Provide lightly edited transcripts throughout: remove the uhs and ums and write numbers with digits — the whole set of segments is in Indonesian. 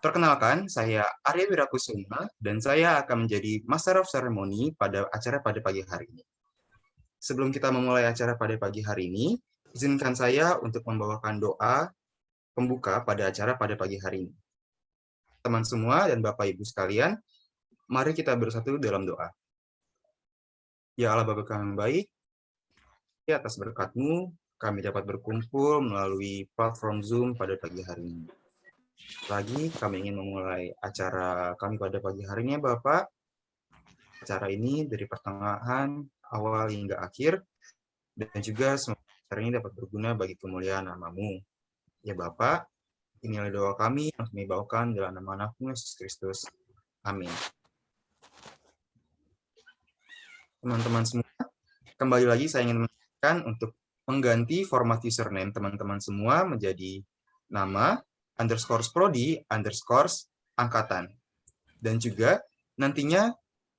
Perkenalkan, saya Arya Wirakusuma dan saya akan menjadi Master of Ceremony pada acara pada pagi hari ini. Sebelum kita memulai acara pada pagi hari ini, izinkan saya untuk membawakan doa pembuka pada acara pada pagi hari ini. Teman semua dan Bapak Ibu sekalian, mari kita bersatu dalam doa. Ya Allah Bapa kami yang baik, ya atas berkat-Mu, kami dapat berkumpul melalui platform Zoom pada pagi hari ini. Lagi, kami ingin memulai acara kami pada pagi hari ini, Bapak. Acara ini dari pertengahan, awal hingga akhir, dan juga semoga acara ini dapat berguna bagi kemuliaan nama-Mu. Ya Bapak, inilah doa kami yang kami bawakan dalam nama anak-Mu Yesus Kristus. Amin. Teman-teman semua, kembali lagi saya ingin menyampaikan untuk mengganti format username teman-teman semua menjadi nama _prodi _angkatan. Dan juga nantinya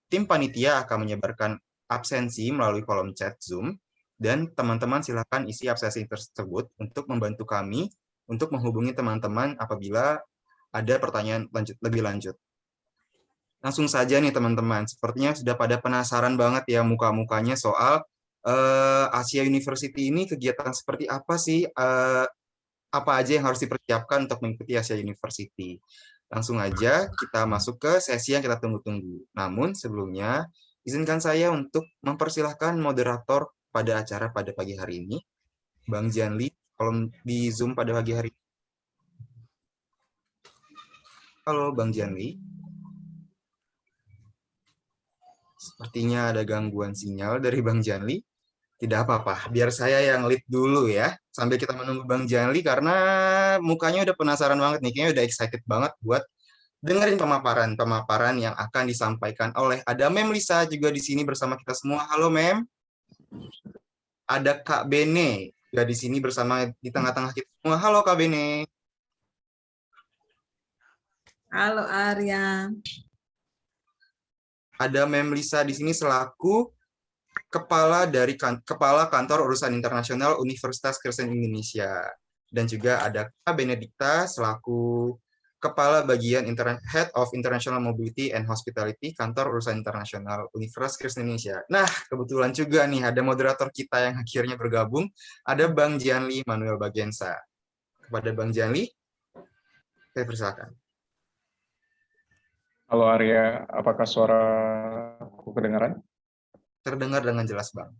tim panitia akan menyebarkan absensi melalui kolom chat Zoom, dan teman-teman silakan isi absensi tersebut untuk membantu kami untuk menghubungi teman-teman apabila ada pertanyaan lebih lanjut. Langsung saja nih teman-teman, sepertinya sudah pada penasaran banget ya muka-mukanya soal Asia University ini kegiatan seperti apa sih, apa aja yang harus dipersiapkan untuk mengikuti Asia University. Langsung aja kita masuk ke sesi yang kita tunggu-tunggu. Namun sebelumnya, izinkan saya untuk mempersilahkan moderator pada acara pada pagi hari ini, Bang Janli, kalau di Zoom pada pagi hari ini. Halo Bang Janli. Sepertinya ada gangguan sinyal dari Bang Janli. Tidak apa-apa, biar saya yang lead dulu ya. Sambil kita menunggu Bang Janli, karena mukanya udah penasaran banget nih, kayaknya udah excited banget buat dengerin pemaparan yang akan disampaikan oleh ada Mem Lisa juga di sini bersama kita semua. Halo Mem. Ada Kak Bene juga di sini bersama di tengah-tengah kita semua. Halo Kak Bene. Halo Arya. Ada Mem Lisa di sini selaku Kepala Kantor Urusan Internasional Universitas Kristen Indonesia. Dan juga ada Kak Benedikta selaku Kepala Bagian Head of International Mobility and Hospitality Kantor Urusan Internasional Universitas Kristen Indonesia. Nah, kebetulan juga nih ada moderator kita yang akhirnya bergabung, ada Bang Janli Manuel Bagensa. Kepada Bang Janli, saya persilakan. Halo Arya, apakah suara aku kedengaran? Terdengar dengan jelas, Bang.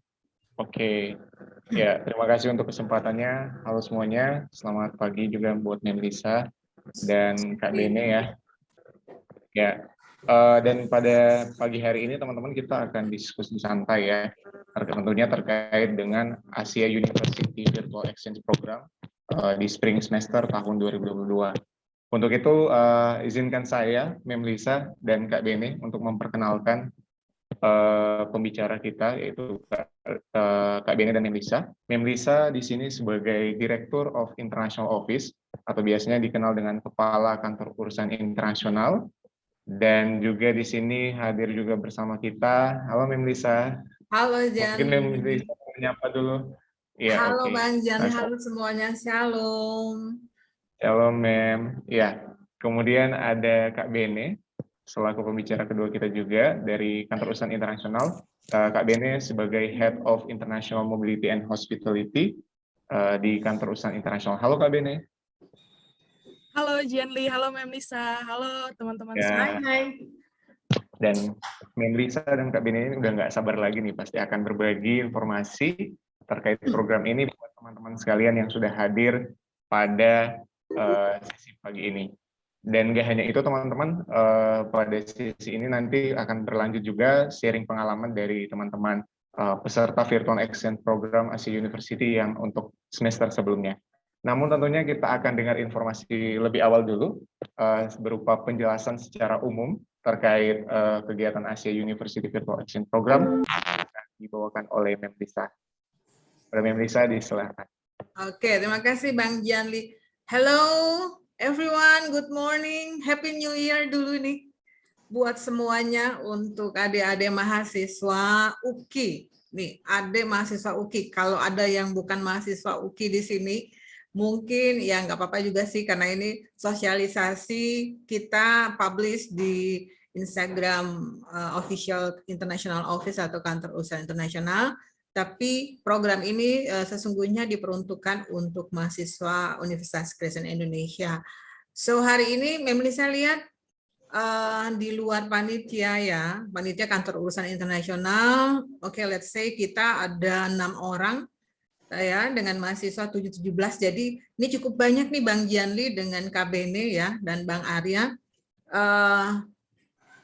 Oke, ya terima kasih untuk kesempatannya. Halo semuanya, selamat pagi juga buat Mem Lisa dan Kak Bene ya. Ya, dan pada pagi hari ini teman-teman kita akan diskusi santai ya, tentunya terkait dengan Asia University Virtual Exchange Program di spring semester tahun 2022. Untuk itu izinkan saya, Mem Lisa dan Kak Bene untuk memperkenalkan pembicara kita, yaitu Kak Bene dan Mem Lisa. Mem Lisa di sini sebagai Director of International Office atau biasanya dikenal dengan Kepala Kantor Urusan Internasional, dan juga di sini hadir juga bersama kita. Halo Mem Lisa. Halo Jan. Mungkin Mem Lisa menyapa dulu. Ya, halo okay. Bang Jan, halo semuanya, shalom. Shalom Mem. Ya, kemudian ada Kak Bene selaku pembicara kedua kita juga dari Kantor Urusan Internasional. Kak Bene sebagai Head of International Mobility and Hospitality di Kantor Urusan Internasional. Halo Kak Bene. Halo Janli, halo Mem Lisa, halo teman-teman Ya. Hai. Dan Mem Lisa dan Kak Bene ini udah nggak sabar lagi nih, pasti akan berbagi informasi terkait program ini buat teman-teman sekalian yang sudah hadir pada sesi pagi ini. Dan gak hanya itu teman-teman, pada sesi ini nanti akan berlanjut juga sharing pengalaman dari teman-teman peserta Virtual Exchange Program Asia University yang untuk semester sebelumnya. Namun tentunya kita akan dengar informasi lebih awal dulu, berupa penjelasan secara umum terkait kegiatan Asia University Virtual Exchange Program yang dibawakan oleh Mem Lisa. Mem Lisa, disilakan. Oke, terima kasih Bang Janli. Hello everyone, good morning, Happy New Year dulu nih buat semuanya untuk adik-adik mahasiswa UKI. Nih, adik mahasiswa UKI, kalau ada yang bukan mahasiswa UKI di sini, mungkin ya nggak apa-apa juga sih, karena ini sosialisasi kita publish di Instagram official international office atau kantor usaha internasional, tapi program ini sesungguhnya diperuntukkan untuk mahasiswa Universitas Kristen Indonesia. So hari ini memang saya lihat di luar panitia ya, panitia kantor urusan internasional, oke, let's say kita ada 6 orang ya dengan mahasiswa 17, jadi ini cukup banyak nih Bang Gianli dengan Kak Bene ya dan Bang Arya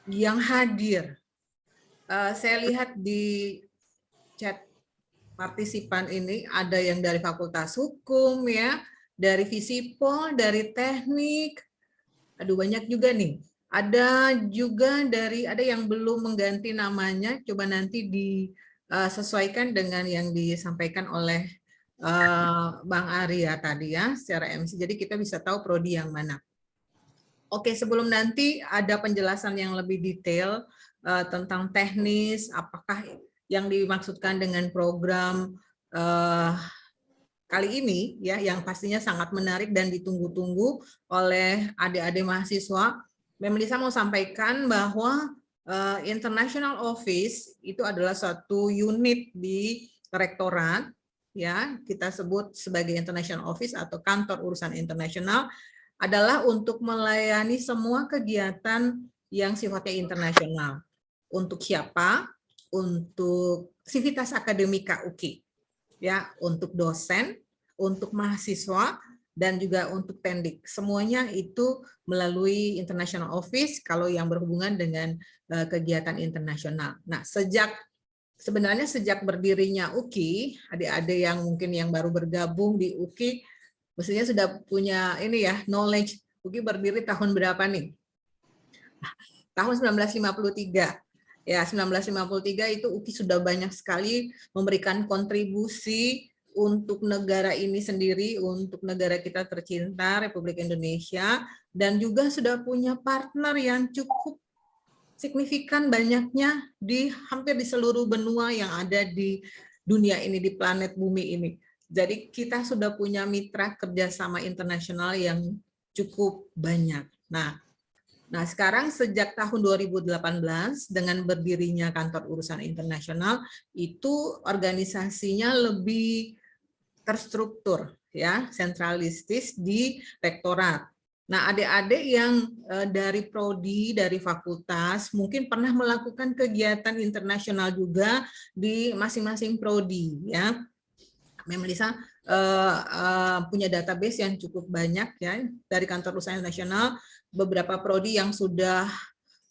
yang hadir. Saya lihat di chat partisipan ini ada yang dari Fakultas Hukum ya, dari Visipol, dari Teknik, aduh banyak juga nih. Ada juga ada yang belum mengganti namanya, coba nanti disesuaikan dengan yang disampaikan oleh Bang Arya tadi ya, secara MC. Jadi kita bisa tahu prodi yang mana. Oke, sebelum nanti ada penjelasan yang lebih detail tentang teknis, apakah yang dimaksudkan dengan program kali ini ya, yang pastinya sangat menarik dan ditunggu-tunggu oleh adik-adik mahasiswa. Melissa mau sampaikan bahwa International Office itu adalah suatu unit di rektorat, ya kita sebut sebagai International Office atau kantor urusan internasional, adalah untuk melayani semua kegiatan yang sifatnya internasional. Untuk siapa? Untuk sivitas akademika UKI, ya, untuk dosen, untuk mahasiswa, dan juga untuk tendik. Semuanya itu melalui International Office kalau yang berhubungan dengan kegiatan internasional. Nah, sebenarnya sejak berdirinya UKI, adik-adik yang mungkin yang baru bergabung di UKI, mestinya sudah punya ini ya, knowledge. UKI berdiri tahun berapa nih? Tahun 1953. Ya, 1953 itu UKI sudah banyak sekali memberikan kontribusi untuk negara ini sendiri, untuk negara kita tercinta, Republik Indonesia, dan juga sudah punya partner yang cukup signifikan banyaknya hampir di seluruh benua yang ada di dunia ini, di planet bumi ini. Jadi kita sudah punya mitra kerjasama internasional yang cukup banyak. Nah, sekarang sejak tahun 2018 dengan berdirinya kantor urusan internasional, itu organisasinya lebih terstruktur ya, sentralistis di rektorat. Nah, adik-adik yang dari prodi, dari fakultas mungkin pernah melakukan kegiatan internasional juga di masing-masing prodi ya. Melissa punya database yang cukup banyak ya dari kantor usaha nasional, beberapa prodi yang sudah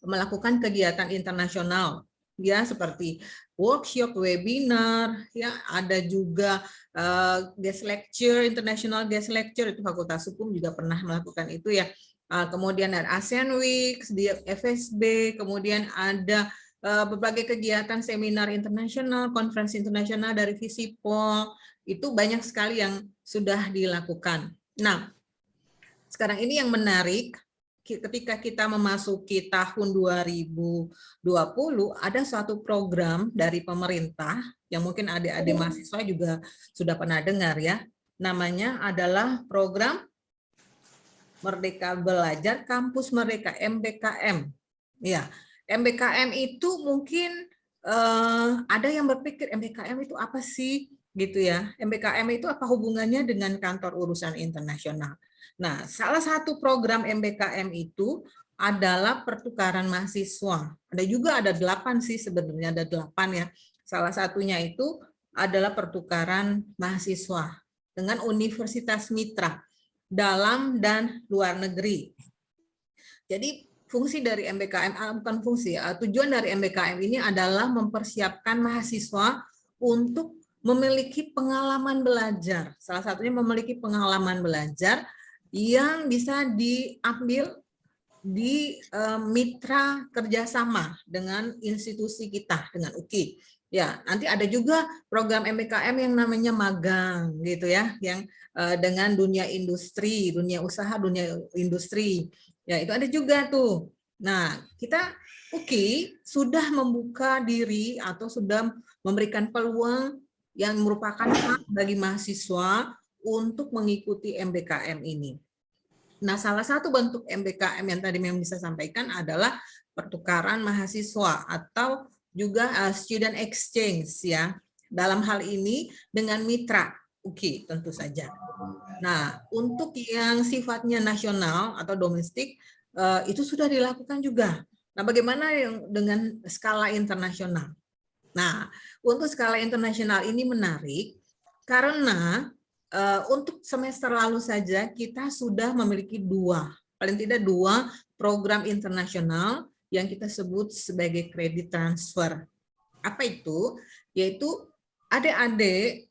melakukan kegiatan internasional ya, seperti workshop, webinar, ya ada juga guest lecture, international guest lecture, itu Fakultas Hukum juga pernah melakukan itu ya. Kemudian ada ASEAN Week di FSB, kemudian ada berbagai kegiatan seminar internasional, konferensi internasional dari Visipol, itu banyak sekali yang sudah dilakukan. Nah, sekarang ini yang menarik, ketika kita memasuki tahun 2020, ada suatu program dari pemerintah yang mungkin adik-adik mahasiswa juga sudah pernah dengar ya. Namanya adalah program Merdeka Belajar Kampus Merdeka, MBKM. Ya, MBKM itu mungkin ada yang berpikir MBKM itu apa sih gitu ya. MBKM itu apa hubungannya dengan kantor urusan internasional? Nah, salah satu program MBKM itu adalah pertukaran mahasiswa. Ada 8 sih sebenarnya, ada 8 ya. Salah satunya itu adalah pertukaran mahasiswa dengan universitas mitra dalam dan luar negeri. Jadi fungsi dari MBKM, bukan fungsi, tujuan dari MBKM ini adalah mempersiapkan mahasiswa untuk memiliki pengalaman belajar. Salah satunya memiliki pengalaman belajar yang bisa diambil di mitra kerjasama dengan institusi kita, dengan UKI. Ya, nanti ada juga program MBKM yang namanya magang, gitu ya, yang dengan dunia industri, dunia usaha, dunia industri. Ya, itu ada juga tuh. Nah, kita UKI sudah membuka diri atau sudah memberikan peluang yang merupakan hak bagi mahasiswa untuk mengikuti MBKM ini. Nah, salah satu bentuk MBKM yang tadi memang bisa sampaikan adalah pertukaran mahasiswa atau juga student exchange ya. Dalam hal ini dengan mitra UKI tentu saja. Nah, untuk yang sifatnya nasional atau domestik itu sudah dilakukan juga. Nah, bagaimana yang dengan skala internasional? Nah, untuk skala internasional ini menarik karena untuk semester lalu saja kita sudah memiliki paling tidak dua program internasional yang kita sebut sebagai credit transfer. Apa itu? Yaitu adik-adik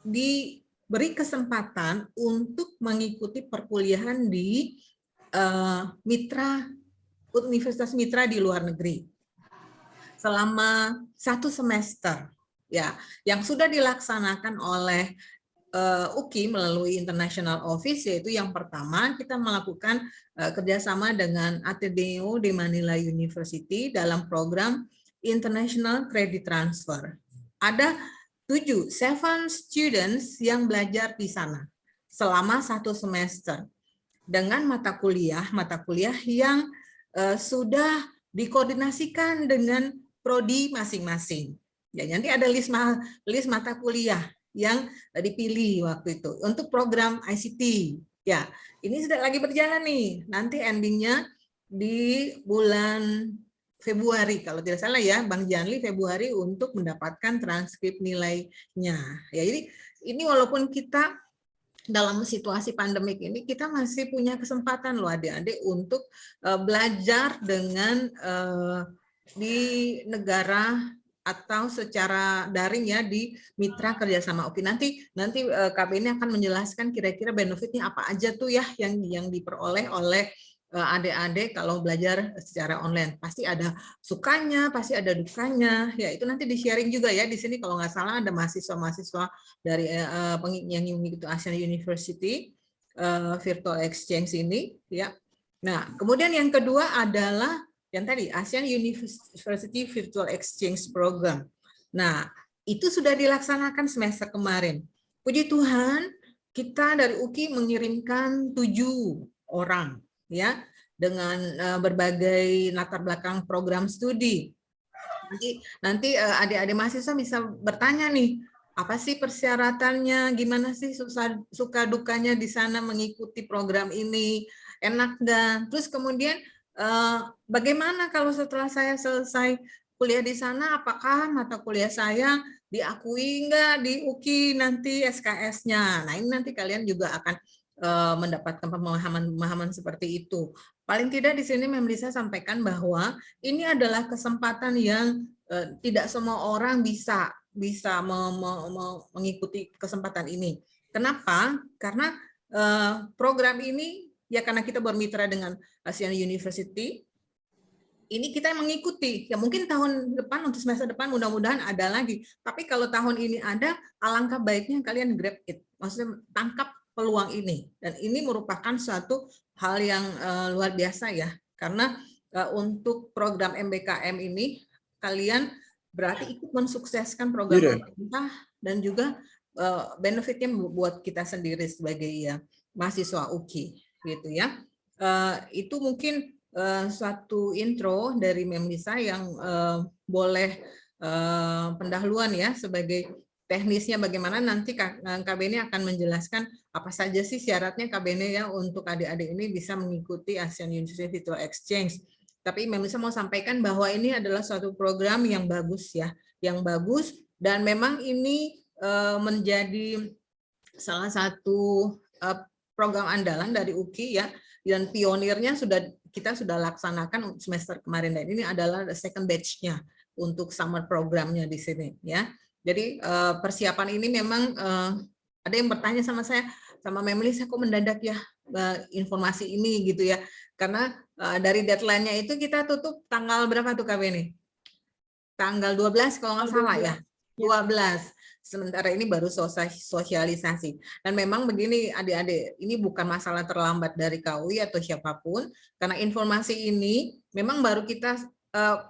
diberi kesempatan untuk mengikuti perkuliahan di universitas mitra di luar negeri selama 1 semester, ya, yang sudah dilaksanakan oleh UKI melalui International Office, yaitu yang pertama kita melakukan kerjasama dengan Ateneo de Manila University dalam program International Credit Transfer. Ada 7 students yang belajar di sana selama 1 semester dengan mata kuliah yang sudah dikoordinasikan dengan prodi masing-masing. Ya, nanti ada list mata kuliah yang dipilih waktu itu untuk program ICT. Ya, ini sudah lagi berjalan nih. Nanti endingnya di bulan Februari kalau tidak salah ya, Bang Janli Februari untuk mendapatkan transkrip nilainya. Ya, jadi ini walaupun kita dalam situasi pandemik ini kita masih punya kesempatan loh adik-adik untuk belajar dengan di negara atau secara daring ya di mitra kerjasama UKI. Nanti KB ini akan menjelaskan kira-kira benefitnya apa aja tuh ya yang diperoleh oleh adik-adik kalau belajar secara online. Pasti ada sukanya, pasti ada dukanya. Ya itu nanti di-sharing juga ya di sini kalau nggak salah ada mahasiswa-mahasiswa dari yang mengikuti Asian University Virtual Exchange ini ya. Nah, kemudian yang kedua adalah yang tadi ASEAN University Virtual Exchange Program. Nah, itu sudah dilaksanakan semester kemarin. Puji Tuhan, kita dari UKI mengirimkan 7 orang ya dengan berbagai latar belakang program studi. Nanti adik-adik mahasiswa bisa bertanya nih, apa sih persyaratannya, gimana sih suka dukanya di sana mengikuti program ini, enak nggak? Terus kemudian bagaimana kalau setelah saya selesai kuliah di sana, apakah mata kuliah saya diakui enggak di UKI nanti SKS-nya? Nah, ini nanti kalian juga akan mendapatkan pemahaman seperti itu. Paling tidak di sini Mem Lisa sampaikan bahwa ini adalah kesempatan yang tidak semua orang bisa mengikuti kesempatan ini. Kenapa? Karena program ini ya karena kita bermitra dengan ASEAN University, ini kita mengikuti. Ya mungkin tahun depan untuk semester depan mudah-mudahan ada lagi. Tapi kalau tahun ini ada, alangkah baiknya kalian grab it. Maksudnya tangkap peluang ini. Dan ini merupakan suatu hal yang luar biasa ya. Karena untuk program MBKM ini kalian berarti ikut mensukseskan program pemerintah dan juga benefitnya buat kita sendiri sebagai ya mahasiswa UKI. Gitu ya, itu mungkin suatu intro dari Mem Lisa yang boleh pendahuluan ya sebagai teknisnya bagaimana nanti KB ini akan menjelaskan apa saja sih syaratnya KB ini ya untuk adik-adik ini bisa mengikuti ASEAN University Virtual Exchange. Tapi Mem Lisa mau sampaikan bahwa ini adalah suatu program yang bagus ya, yang bagus dan memang ini menjadi salah satu program andalan dari UKI ya, dan pionirnya kita sudah laksanakan semester kemarin dan ini adalah second batch-nya untuk summer programnya di sini ya. Jadi persiapan ini memang ada yang bertanya sama saya, sama Mem Lisa kok mendadak ya informasi ini gitu ya. Karena dari deadline-nya itu kita tutup tanggal berapa tuh KB ini? Tanggal 12 kalau nggak salah ya. 12. Sementara ini baru sosialisasi. Dan memang begini adik-adik, ini bukan masalah terlambat dari KUI atau siapapun, karena informasi ini memang baru kita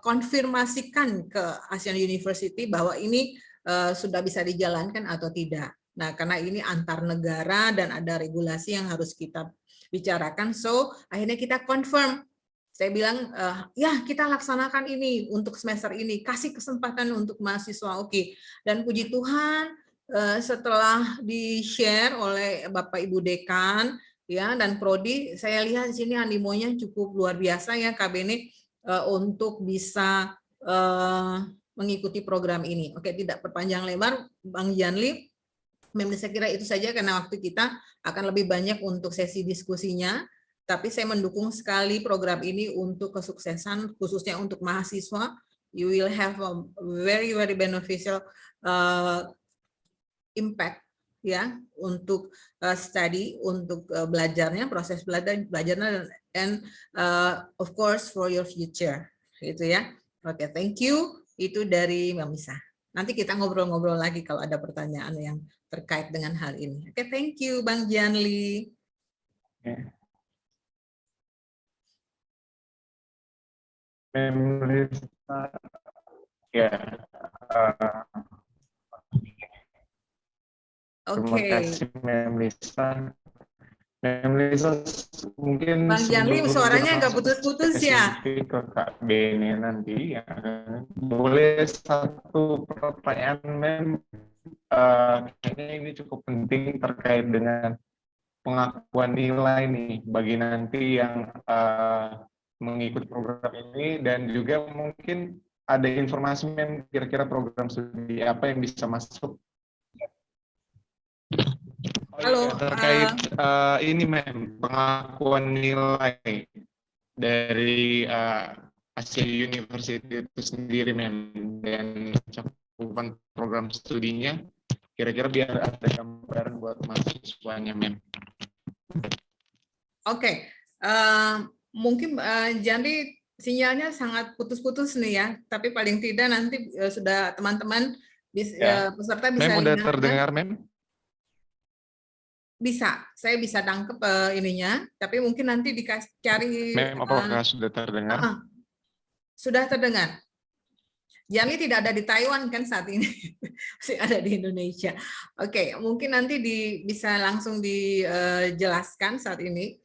konfirmasikan ke ASEAN University bahwa ini sudah bisa dijalankan atau tidak. Nah, karena ini antar negara dan ada regulasi yang harus kita bicarakan, so akhirnya kita confirm. Saya bilang, ya kita laksanakan ini untuk semester ini, kasih kesempatan untuk mahasiswa, oke. Dan puji Tuhan, setelah di-share oleh Bapak Ibu Dekan, ya dan Prodi, saya lihat di sini animonya cukup luar biasa ya Kak Bene, untuk bisa mengikuti program ini. Oke, tidak berpanjang lebar, Bang Janli, memang saya kira itu saja karena waktu kita akan lebih banyak untuk sesi diskusinya. Tapi saya mendukung sekali program ini untuk kesuksesan, khususnya untuk mahasiswa. You will have a very beneficial impact ya untuk study, untuk belajarnya, proses belajarnya, and of course for your future, gitu ya. Oke, thank you. Itu dari Mbak Misa. Nanti kita ngobrol-ngobrol lagi kalau ada pertanyaan yang terkait dengan hal ini. Oke, thank you Bang Janli. Ya. Oke. Terima kasih Mem Lisa. Mem Lisa mungkin Bang Janli suaranya agak putus-putus ya. Ke Kak Bene nanti ya. Boleh satu pertanyaan Mem. Kayaknya ini cukup penting terkait dengan pengakuan nilai nih bagi nanti yang mengikuti program ini, dan juga mungkin ada informasi Mem kira-kira program studi apa yang bisa masuk. Halo, terkait ini Mem, pengakuan nilai dari Asia University itu sendiri Mem, dan cakupan program studinya, kira-kira biar ada gambaran buat mahasiswanya Mem. Oke, mungkin Janli sinyalnya sangat putus-putus nih ya, tapi paling tidak nanti sudah teman-teman peserta bisa Mem udah lihat, terdengar Mem? Bisa, saya bisa tangkep ininya, tapi mungkin nanti dicari. Mem, apakah sudah terdengar? Sudah terdengar. Janli tidak ada di Taiwan kan saat ini, masih ada di Indonesia. Oke, mungkin nanti bisa langsung dijelaskan saat ini.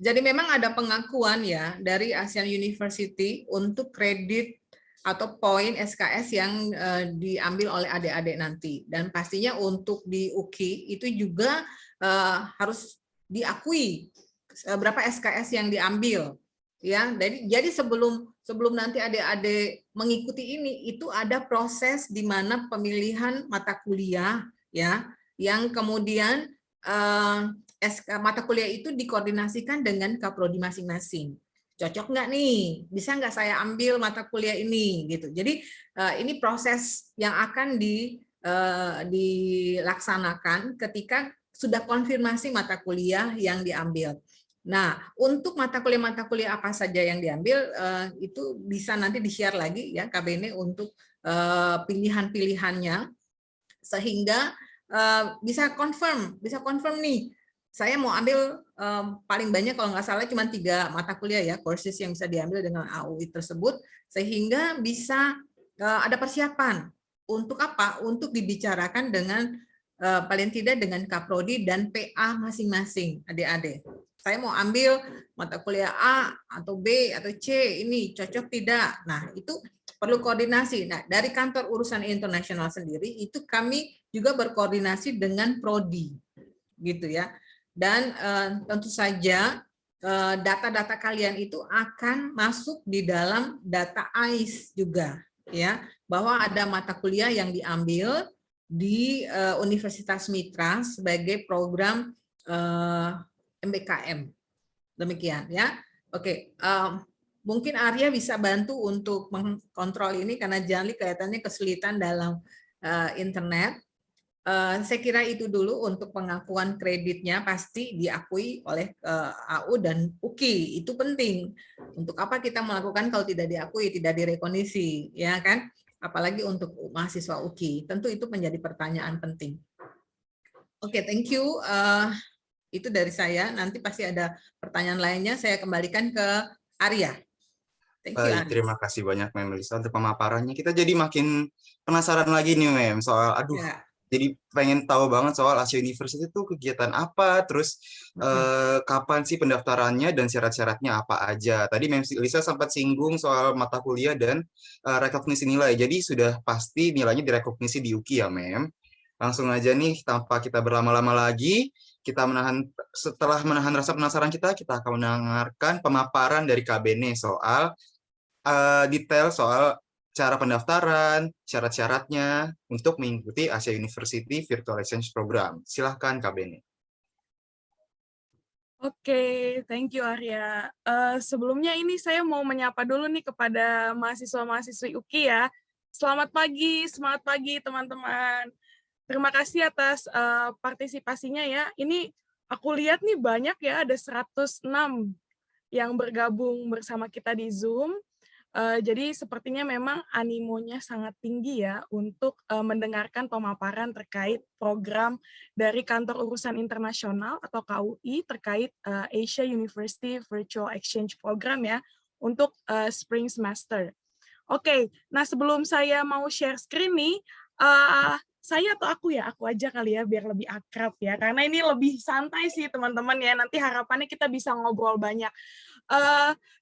Jadi memang ada pengakuan ya dari ASEAN University untuk kredit atau poin SKS yang diambil oleh adik-adik nanti. Dan pastinya untuk di UKI itu juga harus diakui berapa SKS yang diambil. Ya, jadi sebelum nanti adik-adik mengikuti ini, itu ada proses di mana pemilihan mata kuliah ya, yang kemudian mata kuliah itu dikoordinasikan dengan kaprodi masing-masing. Cocok nggak nih? Bisa nggak saya ambil mata kuliah ini? Gitu. Jadi ini proses yang akan dilaksanakan ketika sudah konfirmasi mata kuliah yang diambil. Nah, untuk mata kuliah apa saja yang diambil itu bisa nanti di-share lagi ya Kak Bene untuk pilihan-pilihannya, sehingga bisa confirm nih. Saya mau ambil paling banyak kalau nggak salah cuma 3 mata kuliah ya, courses yang bisa diambil dengan AUI tersebut, sehingga bisa ada persiapan untuk apa? Untuk dibicarakan dengan paling tidak dengan Kaprodi dan PA masing-masing adik-adik. Saya mau ambil mata kuliah A atau B atau C, ini cocok tidak? Nah, itu perlu koordinasi. Nah, dari kantor urusan internasional sendiri itu kami juga berkoordinasi dengan Prodi, gitu ya. Dan tentu saja data-data kalian itu akan masuk di dalam data AIS juga, ya, bahwa ada mata kuliah yang diambil di Universitas Mitra sebagai program MBKM. Demikian ya. Oke, mungkin Arya bisa bantu untuk mengkontrol ini karena Janli kelihatannya kesulitan dalam internet. Saya kira itu dulu untuk pengakuan kreditnya, pasti diakui oleh AU dan UKI. Itu penting. Untuk apa kita melakukan kalau tidak diakui, tidak direkognisi, ya kan? Apalagi untuk mahasiswa UKI. Tentu itu menjadi pertanyaan penting. Oke, thank you. Itu dari saya. Nanti pasti ada pertanyaan lainnya. Saya kembalikan ke Arya. Thank you, Baik, terima kasih banyak Mem Lisa untuk pemaparannya. Kita jadi makin penasaran lagi nih Mem soal, ya. Jadi pengen tahu banget soal Asia University itu kegiatan apa, terus kapan sih pendaftarannya dan syarat-syaratnya apa aja. Tadi Mem Lisa sempat singgung soal mata kuliah dan rekognisi nilai. Jadi sudah pasti nilainya direkognisi di UKI ya, Mem. Langsung aja nih, tanpa kita berlama-lama lagi, setelah menahan rasa penasaran kita akan mendengarkan pemaparan dari Kak Bene soal detail soal cara pendaftaran, syarat-syaratnya untuk mengikuti Asia University Virtual Exchange Program. Silahkan Kak Bene. Oke, thank you Arya. Sebelumnya ini saya mau menyapa dulu nih kepada mahasiswa-mahasiswi UKI ya. Selamat pagi, semangat pagi teman-teman. Terima kasih atas partisipasinya ya. Ini aku lihat nih banyak ya, ada 106 yang bergabung bersama kita di Zoom. Jadi sepertinya memang animonya sangat tinggi ya untuk mendengarkan pemaparan terkait program dari Kantor Urusan Internasional atau KUI terkait Asia University Virtual Exchange Program ya untuk spring semester. Oke, nah sebelum saya mau share screen nih, saya atau aku ya, aku aja kali ya biar lebih akrab ya, karena ini lebih santai sih teman-teman ya, nanti harapannya kita bisa ngobrol banyak.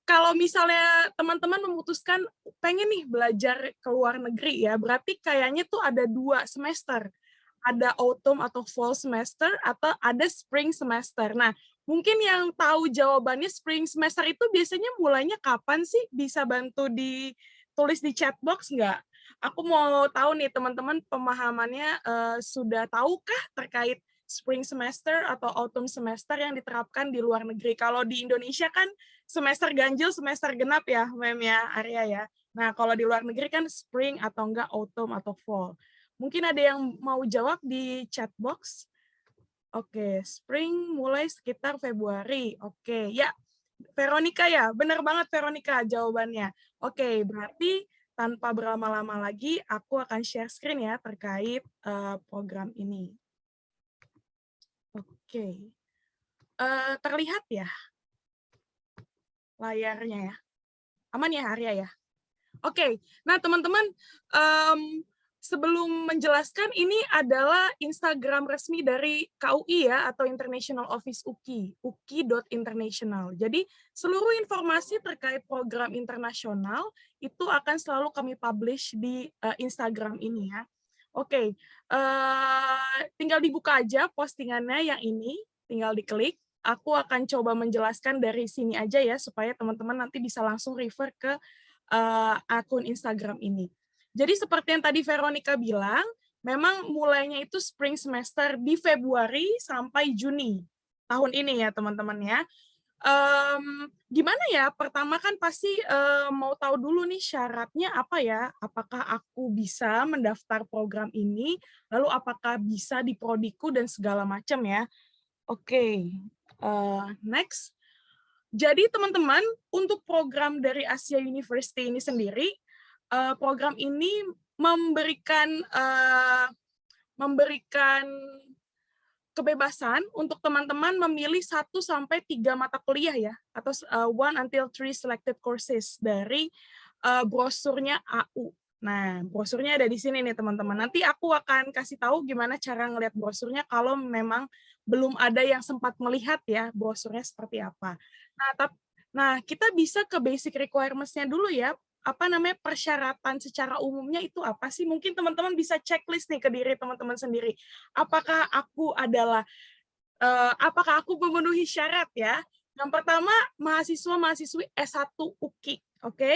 Kalau misalnya teman-teman memutuskan pengen nih belajar ke luar negeri ya, berarti kayaknya tuh ada 2 semester. Ada autumn atau fall semester atau ada spring semester. Nah, mungkin yang tahu jawabannya spring semester itu biasanya mulainya kapan sih? Bisa bantu ditulis di chat box nggak? Aku mau tahu nih teman-teman pemahamannya sudah tahukah terkait spring semester atau autumn semester yang diterapkan di luar negeri. Kalau di Indonesia kan semester ganjil, semester genap ya, Mem ya, Arya ya. Nah, kalau di luar negeri kan spring atau enggak autumn atau fall. Mungkin ada yang mau jawab di chat box. Oke, spring mulai sekitar Februari. Oke, ya. Veronica ya, benar banget Veronica jawabannya. Oke, berarti tanpa berlama-lama lagi, aku akan share screen ya terkait program ini. Oke, terlihat ya layarnya ya? Aman ya Arya ya? Oke, nah teman-teman, sebelum menjelaskan ini adalah Instagram resmi dari KUI ya, atau International Office UKI, uki.international. Jadi seluruh informasi terkait program internasional itu akan selalu kami publish di Instagram ini ya. Oke, tinggal dibuka aja postingannya yang ini, tinggal diklik. Aku akan coba menjelaskan dari sini aja ya, supaya teman-teman nanti bisa langsung refer ke akun Instagram ini. Jadi seperti yang tadi Veronica bilang, memang mulainya itu spring semester di Februari sampai Juni tahun ini ya teman-teman ya. Gimana ya, pertama kan pasti mau tahu dulu nih syaratnya apa ya, apakah aku bisa mendaftar program ini, lalu apakah bisa di prodiku dan segala macam ya. Oke, next. Jadi teman-teman, untuk program dari Asia University ini sendiri, program ini memberikan kebebasan untuk teman-teman memilih 1 sampai 3 mata kuliah ya, atau 1 until 3 selected courses dari brosurnya AU. Nah, brosurnya ada di sini nih teman-teman. Nanti aku akan kasih tahu gimana cara ngelihat brosurnya kalau memang belum ada yang sempat melihat ya brosurnya seperti apa. Nah, kita bisa ke basic requirements-nya dulu ya. Apa namanya, persyaratan secara umumnya itu apa sih? Mungkin teman-teman bisa checklist nih ke diri teman-teman sendiri. Apakah aku memenuhi syarat ya? Yang pertama, mahasiswa-mahasiswi S1 UKI, oke?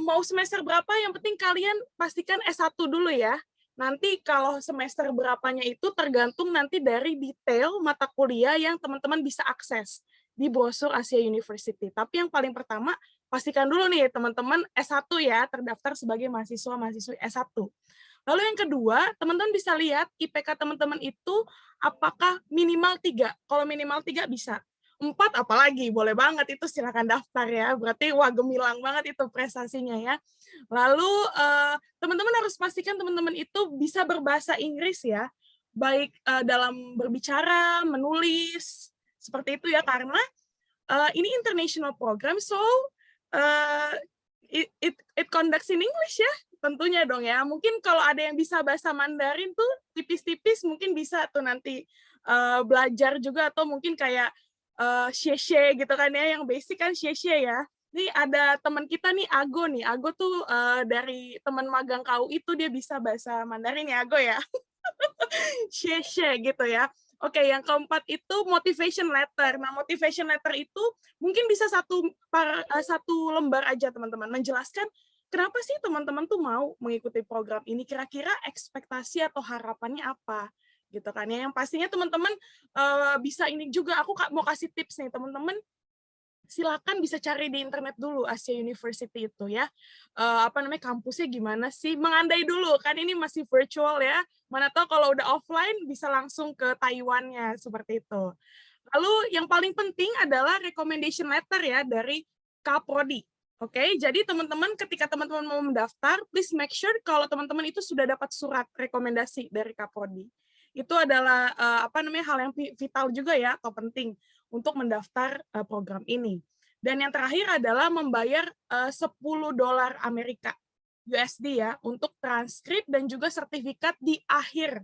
Mau semester berapa, yang penting kalian pastikan S1 dulu ya. Nanti kalau semester berapanya itu tergantung nanti dari detail mata kuliah yang teman-teman bisa akses di brosur Asia University. Tapi yang paling pertama, pastikan dulu nih teman-teman S1 ya, terdaftar sebagai mahasiswa-mahasiswi S1. Lalu yang kedua, teman-teman bisa lihat IPK teman-teman itu apakah minimal 3. Kalau minimal 3 bisa. 4 apalagi, boleh banget itu silakan daftar ya. Berarti wah gemilang banget itu prestasinya ya. Lalu teman-teman harus pastikan teman-teman itu bisa berbahasa Inggris ya. Baik dalam berbicara, menulis, seperti itu ya, karena ini international program, so it conducts in English ya. tentunya dong ya. Mungkin kalau ada yang bisa bahasa Mandarin tuh tipis-tipis mungkin bisa tuh nanti belajar juga, atau mungkin kayak xie gitu kan ya, yang basic kan xie ya. Ini ada teman kita nih, Ago nih. Ago tuh dari teman magang KUI itu dia bisa bahasa Mandarin ya, Ago ya. Xie gitu ya. Oke, yang keempat itu motivation letter. Nah, motivation letter itu mungkin bisa satu lembar aja teman-teman, menjelaskan kenapa sih teman-teman tuh mau mengikuti program ini, kira-kira ekspektasi atau harapannya apa, gitu kan ya. Yang pastinya teman-teman bisa ini juga, aku mau kasih tips nih teman-teman, silakan bisa cari di internet dulu Asia University itu ya, kampusnya gimana sih, mengandai dulu kan ini masih virtual ya, mana tahu kalau udah offline bisa langsung ke Taiwannya seperti itu. Lalu yang paling penting adalah recommendation letter ya dari Kaprodi. Oke, jadi teman-teman ketika teman-teman mau mendaftar, please make sure kalau teman-teman itu sudah dapat surat rekomendasi dari Kaprodi. Itu adalah hal yang vital juga ya, atau penting untuk mendaftar program ini. Dan yang terakhir adalah membayar $10 Amerika USD ya untuk transkrip dan juga sertifikat di akhir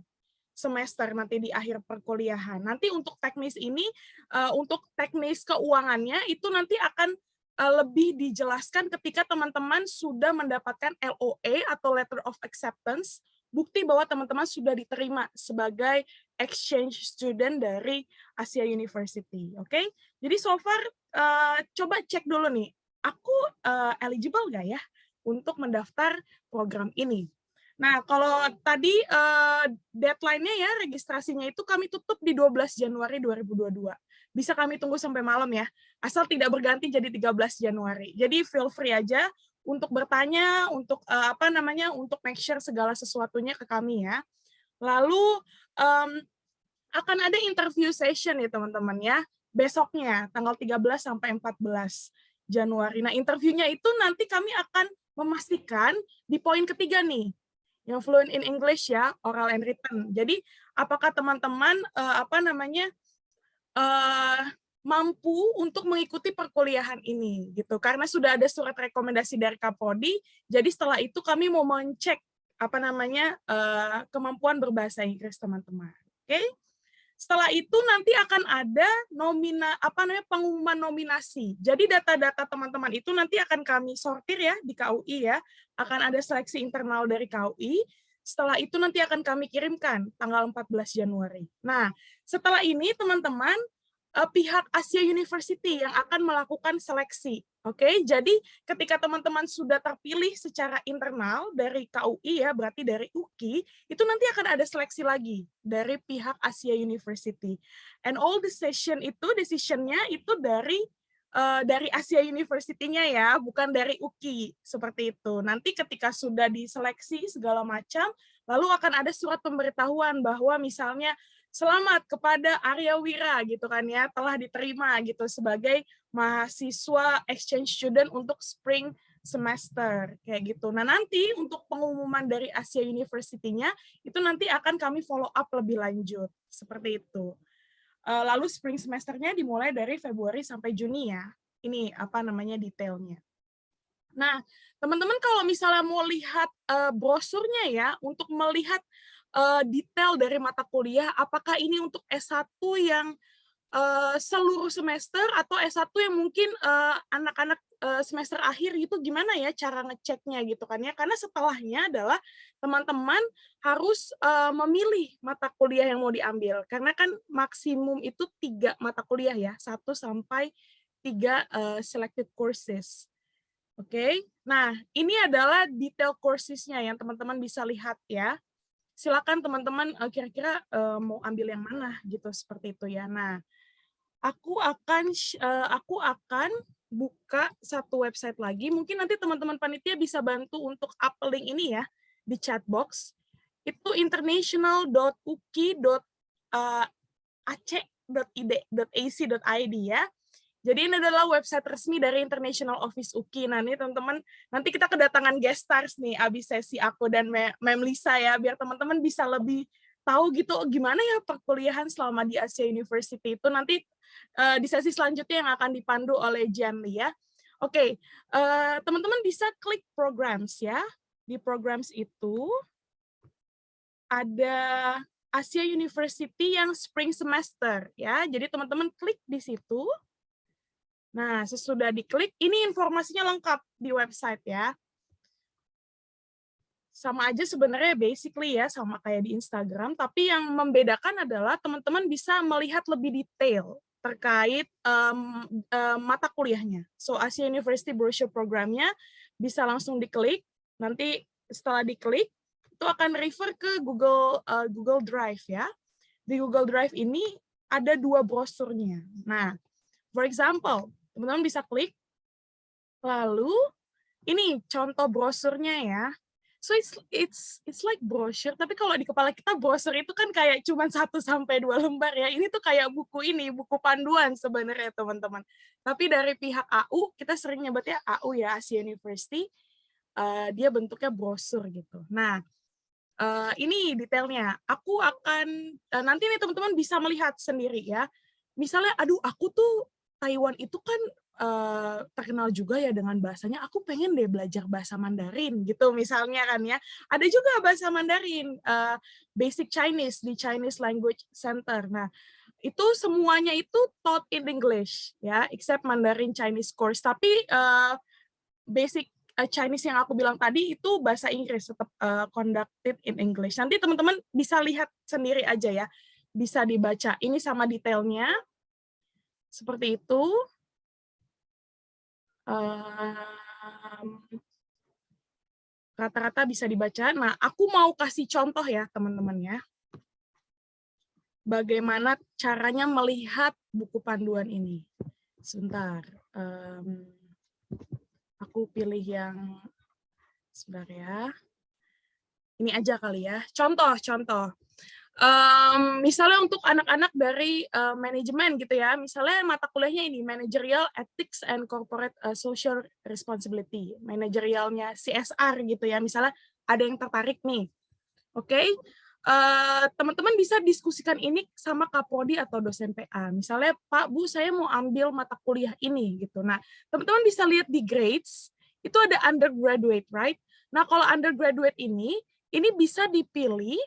semester, nanti di akhir perkuliahan. Nanti untuk teknis ini, untuk teknis keuangannya itu nanti akan lebih dijelaskan ketika teman-teman sudah mendapatkan LOA atau Letter of Acceptance, bukti bahwa teman-teman sudah diterima sebagai exchange student dari Asia University. Oke, jadi so far coba cek dulu nih, aku eligible nggak ya untuk mendaftar program ini. Nah, kalau tadi deadline-nya ya, registrasinya itu kami tutup di 12 Januari 2022. Bisa kami tunggu sampai malam ya, asal tidak berganti jadi 13 Januari. Jadi feel free aja untuk bertanya, untuk untuk make sure segala sesuatunya ke kami ya. Lalu akan ada interview session ya teman-teman ya, besoknya tanggal 13 sampai 14 Januari. Nah, interviewnya itu nanti kami akan memastikan di poin ketiga nih, yang fluent in English ya, oral and written. Jadi apakah teman-teman mampu untuk mengikuti perkuliahan ini gitu, karena sudah ada surat rekomendasi dari Kaprodi. Jadi setelah itu kami mau mencek kemampuan berbahasa Inggris teman-teman. Oke. Setelah itu nanti akan ada pengumuman nominasi. Jadi data-data teman-teman itu nanti akan kami sortir ya di KUI ya. Akan ada seleksi internal dari KUI. Setelah itu nanti akan kami kirimkan tanggal 14 Januari. Nah, setelah ini teman-teman pihak Asia University yang akan melakukan seleksi. Oke, jadi ketika teman-teman sudah terpilih secara internal dari KUI ya, berarti dari UKI, itu nanti akan ada seleksi lagi dari pihak Asia University. And all the decision-nya itu dari Asia University-nya ya, bukan dari UKI, seperti itu. Nanti ketika sudah diseleksi segala macam, lalu akan ada surat pemberitahuan bahwa misalnya selamat kepada Arya Wira gitu kan ya, telah diterima gitu sebagai mahasiswa exchange student untuk spring semester kayak gitu. Nah, nanti untuk pengumuman dari Asia University-nya itu nanti akan kami follow up lebih lanjut seperti itu. Lalu spring semesternya dimulai dari Februari sampai Juni ya. Ini detailnya. Nah, teman-teman kalau misalnya mau lihat brosurnya ya, untuk melihat detail dari mata kuliah, apakah ini untuk S1 yang seluruh semester atau S1 yang mungkin anak-anak semester akhir gitu, gimana ya cara ngeceknya gitu kan ya, karena setelahnya adalah teman-teman harus memilih mata kuliah yang mau diambil, karena kan maksimum itu 3 mata kuliah ya, 1 sampai 3 selected courses. Oke, nah ini adalah detail courses-nya yang teman-teman bisa lihat ya. Silakan teman-teman kira-kira mau ambil yang mana gitu, seperti itu ya. Nah, aku akan buka satu website lagi. Mungkin nanti teman-teman panitia bisa bantu untuk up link ini ya di chat box. Itu international.uki.ac.id ya. Jadi ini adalah website resmi dari International Office UKI. Nah, ini teman-teman, nanti kita kedatangan guest stars nih, abis sesi aku dan Mem Lisa ya, biar teman-teman bisa lebih tahu gitu gimana ya perkuliahan selama di Asia University itu. Nanti di sesi selanjutnya yang akan dipandu oleh Janli ya. Oke, teman-teman bisa klik programs ya. di programs itu ada Asia University yang spring semester ya. Jadi teman-teman klik di situ. Nah, sesudah diklik, ini informasinya lengkap di website ya. Sama aja sebenarnya basically ya, sama kayak di Instagram, tapi yang membedakan adalah teman-teman bisa melihat lebih detail terkait mata kuliahnya. So, Asia University Brochure Programnya bisa langsung diklik, nanti setelah diklik, itu akan refer ke Google Drive ya. Di Google Drive ini ada 2 brosurnya. Nah, for example, teman-teman bisa klik, lalu ini contoh brosurnya ya. So it's like brochure, tapi kalau di kepala kita brosur itu kan kayak cuma 1 sampai 2 lembar ya. Ini tuh kayak buku panduan sebenarnya teman-teman. Tapi dari pihak AU, kita sering nyebutnya AU ya, Asia University, dia bentuknya brosur gitu. Nah, ini detailnya. Aku akan nanti nih teman-teman bisa melihat sendiri ya. Misalnya, aduh aku tuh Taiwan itu kan terkenal juga ya dengan bahasanya. Aku pengen deh belajar bahasa Mandarin gitu misalnya kan ya. Ada juga bahasa Mandarin, Basic Chinese di Chinese Language Center. Nah, itu semuanya itu taught in English ya, except Mandarin Chinese course. Tapi basic Chinese yang aku bilang tadi itu bahasa Inggris, tetap conducted in English. Nanti teman-teman bisa lihat sendiri aja ya, bisa dibaca. Ini sama detailnya, seperti itu. Rata-rata bisa dibaca. Nah, aku mau kasih contoh ya teman-teman ya. Bagaimana caranya melihat buku panduan ini. Sebentar. Aku pilih yang sebentar ya. Ini aja kali ya. Contoh. Misalnya untuk anak-anak dari manajemen gitu ya. Misalnya mata kuliahnya ini Managerial Ethics and Corporate Social Responsibility. Manajerialnya CSR gitu ya. Misalnya ada yang tertarik nih. Oke. Teman-teman bisa diskusikan ini sama Kaprodi atau dosen PA. Misalnya, Pak, Bu, saya mau ambil mata kuliah ini gitu. Nah, teman-teman bisa lihat di grades, itu ada undergraduate, right? Nah, kalau undergraduate ini bisa dipilih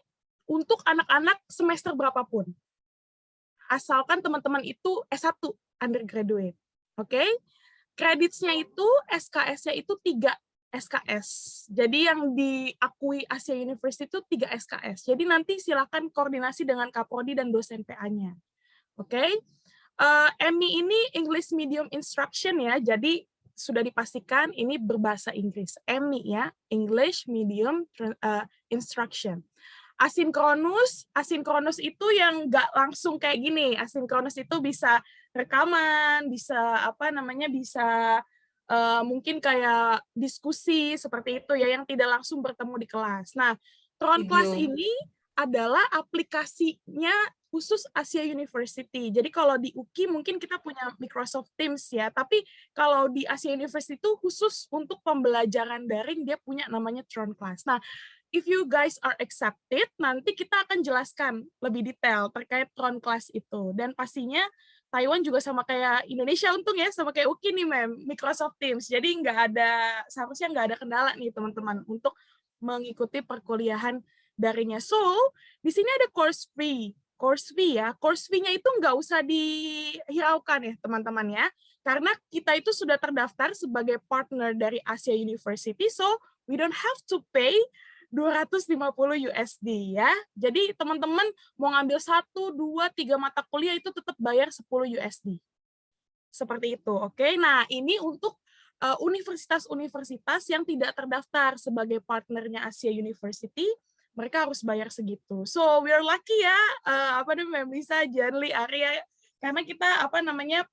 untuk anak-anak semester berapapun. Asalkan teman-teman itu S1 undergraduate. Oke? Kreditnya itu SKS-nya itu 3 SKS. Jadi yang diakui Asia University itu 3 SKS. Jadi nanti silakan koordinasi dengan Kaprodi dan dosen PA-nya. Oke? MI ini English Medium Instruction ya. Jadi sudah dipastikan ini berbahasa Inggris. MI ya, English Medium Instruction. Asinkronus itu yang nggak langsung kayak gini. Asinkronus itu bisa rekaman, bisa bisa mungkin kayak diskusi seperti itu ya, yang tidak langsung bertemu di kelas. Nah, Tron Class ini adalah aplikasinya khusus Asia University. Jadi kalau di UKI mungkin kita punya Microsoft Teams ya, tapi kalau di Asia University itu khusus untuk pembelajaran daring, dia punya namanya Tron Class. Nah, if you guys are accepted, nanti kita akan jelaskan lebih detail terkait Tron Class itu. Dan pastinya Taiwan juga sama kayak Indonesia, untung ya, sama kayak UKI nih, Microsoft Teams. Jadi seharusnya nggak ada kendala nih teman-teman untuk mengikuti perkuliahan daringnya. So, di sini ada course fee ya. Course fee-nya itu nggak usah dihiraukan ya teman-teman ya. Karena kita itu sudah terdaftar sebagai partner dari Asia University, so we don't have to pay 250 USD ya. Jadi teman-teman mau ngambil 1, 2, 3 mata kuliah itu tetap bayar 10 USD. Seperti itu, oke? Nah, ini untuk universitas-universitas yang tidak terdaftar sebagai partnernya Asia University, mereka harus bayar segitu. So, we are lucky ya, Lisa, Janli, Arya, karena kita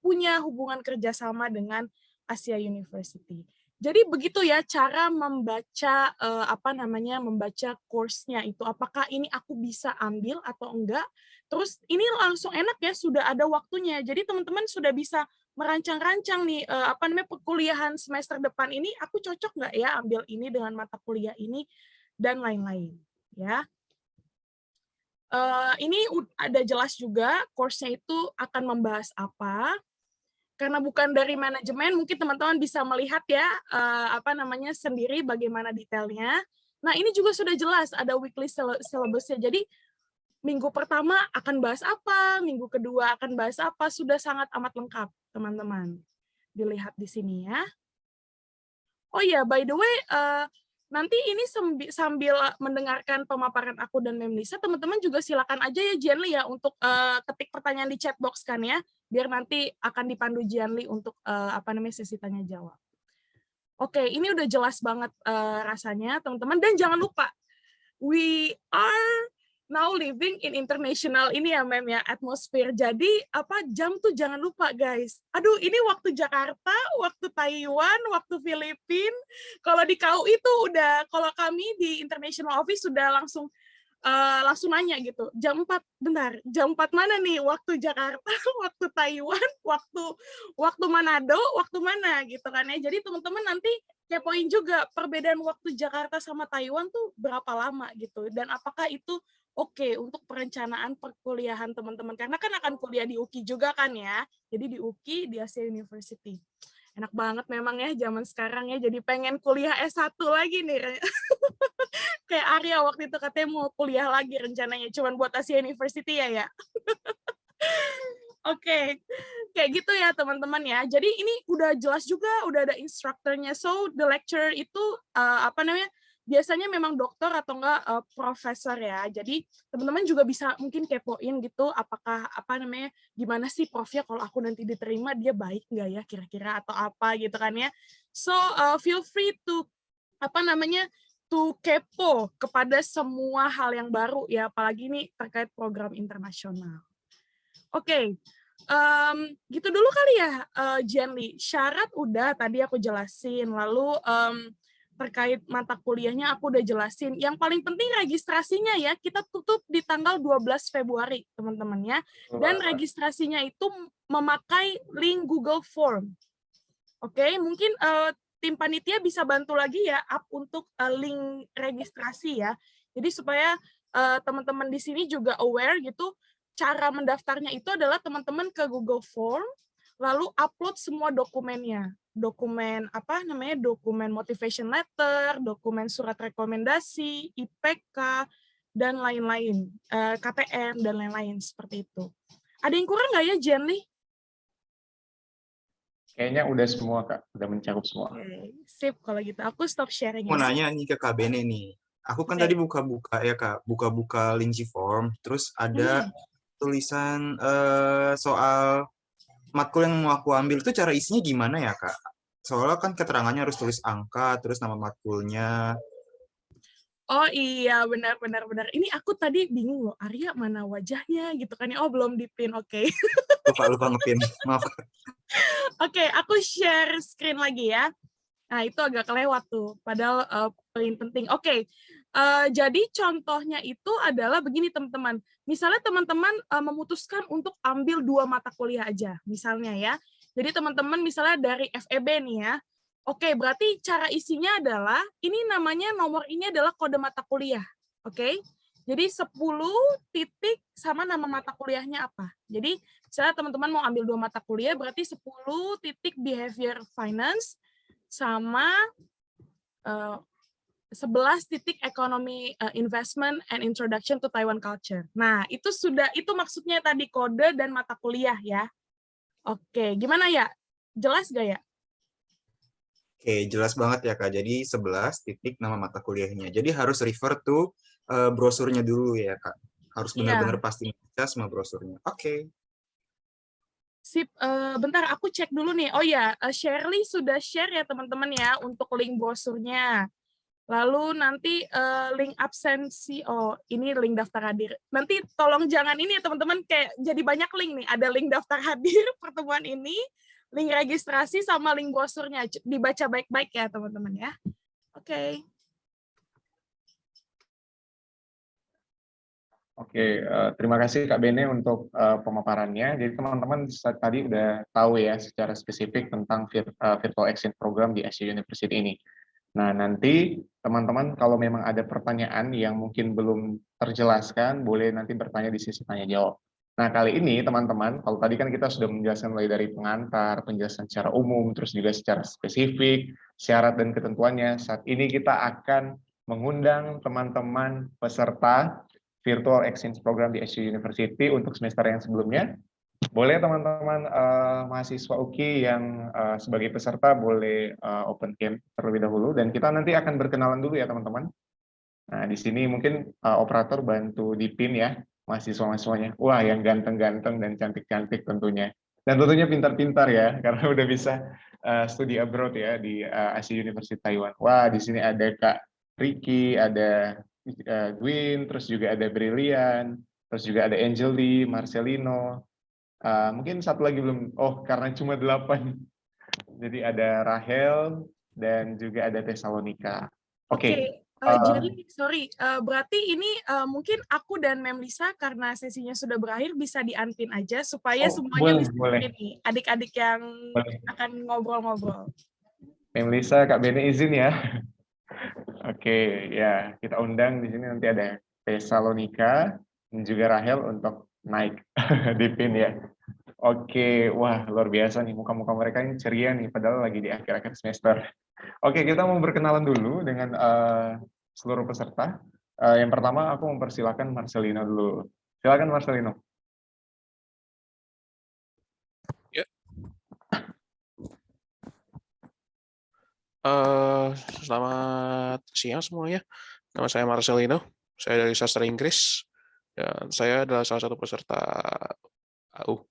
punya hubungan kerjasama dengan Asia University. Jadi begitu ya cara membaca membaca course-nya itu, apakah ini aku bisa ambil atau enggak. Terus ini langsung enak ya, sudah ada waktunya. Jadi teman-teman sudah bisa merancang-rancang nih perkuliahan semester depan ini aku cocok nggak ya ambil ini dengan mata kuliah ini dan lain-lain ya. Ini ada jelas juga course-nya itu akan membahas apa. karena bukan dari manajemen, mungkin teman-teman bisa melihat ya sendiri bagaimana detailnya. Nah, ini juga sudah jelas ada weekly syllabus-nya. Jadi minggu pertama akan bahas apa, minggu kedua akan bahas apa, sudah sangat amat lengkap, teman-teman. Dilihat di sini ya. Oh ya, by the way, nanti ini sambil mendengarkan pemaparan aku dan Mem Lisa, teman-teman juga silakan aja ya Jianli ya untuk ketik pertanyaan di chat box kan ya, biar nanti akan dipandu Jianli untuk sesi tanya jawab. Oke, ini udah jelas banget rasanya teman-teman, dan jangan lupa we are now living in international ini ya Mem ya, atmosfer. Jadi jam tuh jangan lupa guys. Aduh, ini waktu Jakarta, waktu Taiwan, waktu Filipina. Kalau di KU itu udah, kalau kami di International Office sudah langsung nanya gitu. Jam 4, bentar, jam 4 mana nih? Waktu Jakarta, waktu Taiwan, waktu Manado, waktu mana gitu kan ya. Jadi teman-teman nanti kepoin juga perbedaan waktu Jakarta sama Taiwan tuh berapa lama gitu. Dan apakah itu oke untuk perencanaan perkuliahan teman-teman, karena kan akan kuliah di UKI juga kan ya, jadi di UKI, di Asia University. Enak banget memang ya zaman sekarang ya, jadi pengen kuliah S1 lagi nih. Kayak Arya waktu itu katanya mau kuliah lagi rencananya, cuman buat Asia University ya. Oke, kayak gitu ya teman-teman ya. Jadi ini udah jelas juga, udah ada instrukturnya. So the lecturer itu biasanya memang dokter atau enggak profesor ya. Jadi teman-teman juga bisa mungkin kepoin gitu, apakah gimana sih profnya kalau aku nanti diterima, dia baik nggak ya kira-kira atau apa gitu kan ya. So feel free to kepo kepada semua hal yang baru ya, apalagi ini terkait program internasional. Oke, gitu dulu kali ya, Jianli. Syarat udah tadi aku jelasin, lalu terkait mata kuliahnya aku udah jelasin. Yang paling penting registrasinya ya, kita tutup di tanggal 12 Februari, teman-teman ya. Dan registrasinya itu memakai link Google Form. Oke, mungkin tim panitia bisa bantu lagi ya, up untuk link registrasi ya. Jadi supaya teman-teman di sini juga aware gitu, cara mendaftarnya itu adalah teman-teman ke Google Form, lalu upload semua dokumennya. Dokumen dokumen motivation letter, dokumen surat rekomendasi, IPK, dan lain-lain, KTM dan lain-lain seperti itu. Ada yang kurang nggak ya, Jianli? Kayaknya udah semua Kak, udah mencakup semua. Oke, sip kalau gitu. Aku stop sharing. Mau nanya nih ke Kak Bene nih. Aku kan tadi buka-buka ya Kak, buka-buka Linci Form, terus ada tulisan soal matkul yang mau aku ambil itu cara isinya gimana ya Kak? Soalnya kan keterangannya harus tulis angka, terus nama matkulnya. Oh iya, benar. Ini aku tadi bingung loh, Arya mana wajahnya gitu kan ya. Oh, belum dipin, oke. Lupa ngepin, maaf. Oke, aku share screen lagi ya. Nah, itu agak kelewat tuh, padahal poin penting. Oke, jadi contohnya itu adalah begini teman-teman. Misalnya teman-teman memutuskan untuk ambil 2 mata kuliah aja, misalnya ya. Jadi teman-teman misalnya dari FEB nih ya. Oke, berarti cara isinya adalah, ini namanya nomor ini adalah kode mata kuliah. Oke, jadi 10 titik sama nama mata kuliahnya apa. Jadi misalnya teman-teman mau ambil 2 mata kuliah, berarti 10 titik behavior finance, sama 11 titik ekonomi investment and introduction to Taiwan culture. Nah, itu maksudnya tadi kode dan mata kuliah ya. Oke, gimana ya? Jelas gak ya? Oke, jelas banget ya Kak. Jadi 11 titik nama mata kuliahnya. Jadi harus refer to brosurnya dulu ya Kak. Harus benar-benar pasti baca semua brosurnya. Oke. Sip, bentar aku cek dulu nih. Oh ya, Shirley sudah share ya teman-teman ya untuk link brosurnya. Lalu nanti link absensi, oh ini link daftar hadir. Nanti tolong jangan ini ya teman-teman, kayak jadi banyak link nih. Ada link daftar hadir pertemuan ini, link registrasi sama link brosurnya. Dibaca baik-baik ya teman-teman ya. Oke. Oke, terima kasih Kak Bene untuk pemaparannya. Jadi teman-teman tadi udah tahu ya secara spesifik tentang Virtual Exchange Program di Asia University ini. Nah, nanti teman-teman kalau memang ada pertanyaan yang mungkin belum terjelaskan, boleh nanti bertanya di sesi tanya jawab. Nah, kali ini teman-teman, kalau tadi kan kita sudah menjelaskan mulai dari pengantar, penjelasan secara umum, terus juga secara spesifik, syarat dan ketentuannya. Saat ini kita akan mengundang teman-teman peserta Virtual Exchange Program di SU University untuk semester yang sebelumnya. Boleh teman-teman mahasiswa UKI yang sebagai peserta boleh open cam terlebih dahulu, dan kita nanti akan berkenalan dulu ya teman-teman. Nah, di sini mungkin operator bantu dipin ya mahasiswa-mahasiswanya. Wah, yang ganteng-ganteng dan cantik-cantik tentunya. Dan tentunya pintar-pintar ya, karena udah bisa studi abroad ya di ASI University Taiwan. Wah, di sini ada Kak Ricky, ada Gwyn, terus juga ada Brilian, terus juga ada Angeli, Marcelino. Mungkin satu lagi belum, oh karena cuma 8. Jadi ada Rahel dan juga ada Tesalonika. Oke. Jadi sorry, berarti ini mungkin aku dan Mem Lisa karena sesinya sudah berakhir bisa diantin aja supaya semuanya bisa ini adik-adik yang akan ngobrol-ngobrol. Mem Lisa, Kak Bene izin ya. Oke, ya kita undang di sini nanti ada Tesalonika dan juga Rahel untuk naik di pin ya. Oke, wah luar biasa nih muka-muka mereka ini ceria nih padahal lagi di akhir-akhir semester. Oke, kita mau berkenalan dulu dengan seluruh peserta. Yang pertama aku mempersilakan Marcelino dulu. Silakan Marcelino. Ya. Selamat siang semuanya. Nama saya Marcelino. Saya dari Sastra Inggris dan saya adalah salah satu peserta AU.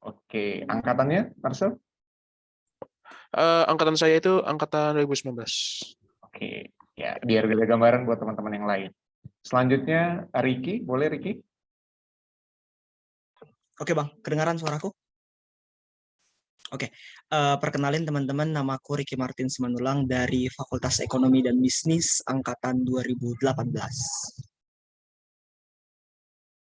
Oke, angkatannya Marcel? Angkatan saya itu angkatan 2019. Oke, ya biar beda gambaran buat teman-teman yang lain. Selanjutnya Ricky, boleh Ricky? Oke Bang, kedengaran suaraku? Oke, perkenalin teman-teman, namaku Ricky Martin Simanulang dari Fakultas Ekonomi dan Bisnis angkatan 2018.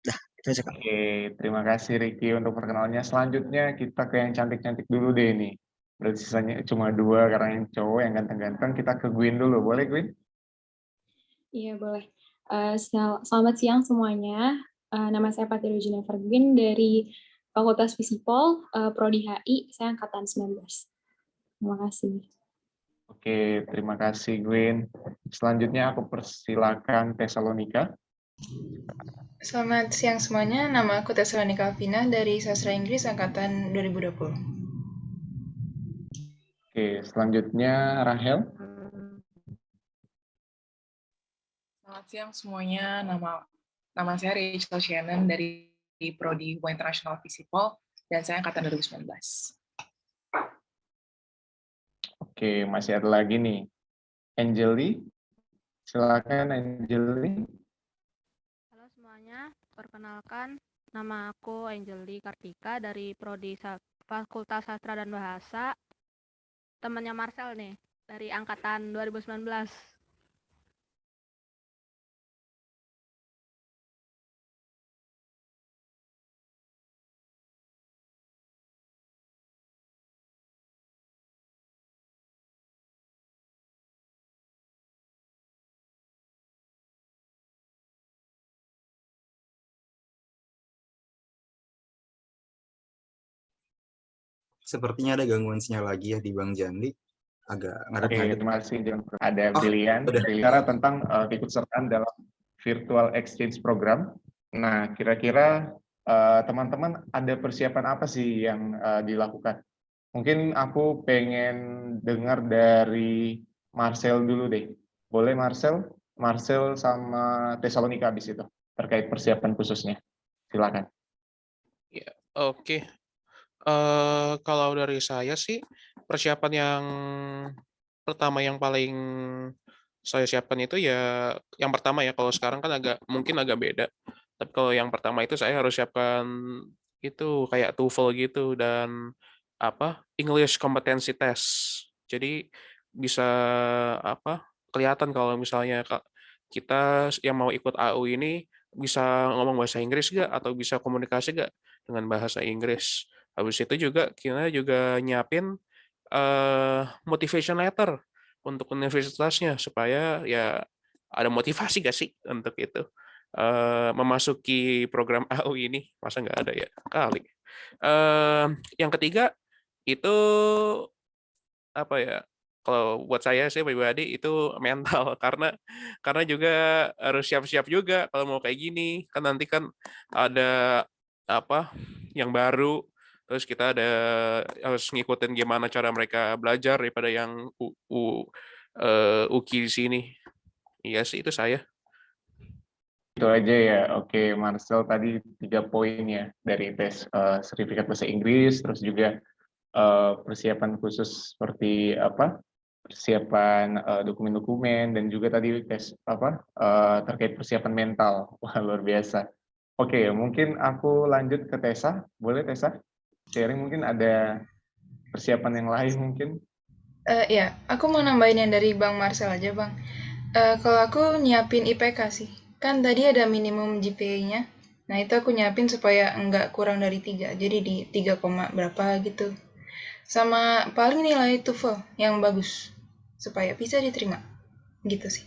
Dah, itu aja Kak. Oke, terima kasih Ricky untuk perkenalannya. Selanjutnya kita ke yang cantik-cantik dulu deh ini. Berarti sisanya cuma 2 karena yang cowok yang ganteng-ganteng. Kita ke Gwyn dulu, boleh Gwyn? Iya boleh. Selamat siang semuanya. Nama saya Patiro Jennifer Gwyn dari Fakultas Visipol, Prodi HI, saya angkatan 19. Terima kasih. Oke, terima kasih Gwyn. Selanjutnya aku persilakan Tesalonika. Selamat siang semuanya, nama aku Tesalonika Alvina dari Sastra Inggris angkatan 2020. Oke, selanjutnya Rahel. Selamat siang semuanya, nama saya Rachel Shannon dari Prodi Hubungan Internasional Visipol dan saya angkatan 2019. Oke, masih ada lagi nih. Angeli, silakan Angeli. Halo semuanya, perkenalkan nama aku Angeli Kartika dari Prodi Fakultas Sastra dan Bahasa. Temannya Marcel nih, dari angkatan 2019. Sepertinya ada gangguan sinyal lagi ya di Bang Jandi. Agak Oke, ngadep-ngadep. terima kasih. Ada Brilian, bicara tentang keikutsertaan dalam virtual exchange program. Nah, kira-kira teman-teman ada persiapan apa sih yang dilakukan? Mungkin aku pengen dengar dari Marcel dulu deh. Boleh Marcel? Marcel sama Tesalonika habis itu, terkait persiapan khususnya. Silakan. Ya, oke. Kalau dari saya sih, persiapan yang pertama yang paling saya siapkan itu ya, yang pertama ya, kalau sekarang kan mungkin agak beda. Tapi kalau yang pertama itu saya harus siapkan itu kayak TOEFL gitu dan English competency test. Jadi bisa kelihatan kalau misalnya kita yang mau ikut AU ini bisa ngomong bahasa Inggris nggak atau bisa komunikasi nggak dengan bahasa Inggris. Habis itu juga kita juga nyiapin motivation letter untuk universitasnya supaya ya ada motivasi gak sih untuk itu. memasuki program AU ini. Masa nggak ada ya? Kali. Yang ketiga itu apa ya? Kalau buat saya sih pribadi itu mental karena juga harus siap-siap juga kalau mau kayak gini kan nanti kan ada apa yang baru terus kita harus ngikutin gimana cara mereka belajar daripada yang UKI di sini. Iya sih itu saya. Itu aja ya. Oke, Marcel tadi 3 poin ya dari tes sertifikat bahasa Inggris, terus juga persiapan khusus seperti apa? Persiapan dokumen-dokumen dan juga tadi tes apa terkait persiapan mental. Wah, luar biasa. Oke, mungkin aku lanjut ke Tessa. Boleh Tessa? Sharing mungkin ada persiapan yang lain mungkin. Ya, aku mau nambahin yang dari Bang Marcel aja, Bang. Kalau aku nyiapin IPK sih. Kan tadi ada minimum GPA-nya. Nah, itu aku nyiapin supaya enggak kurang dari 3. Jadi di 3, berapa gitu. Sama paling nilai TOEFL yang bagus. Supaya bisa diterima. Gitu sih.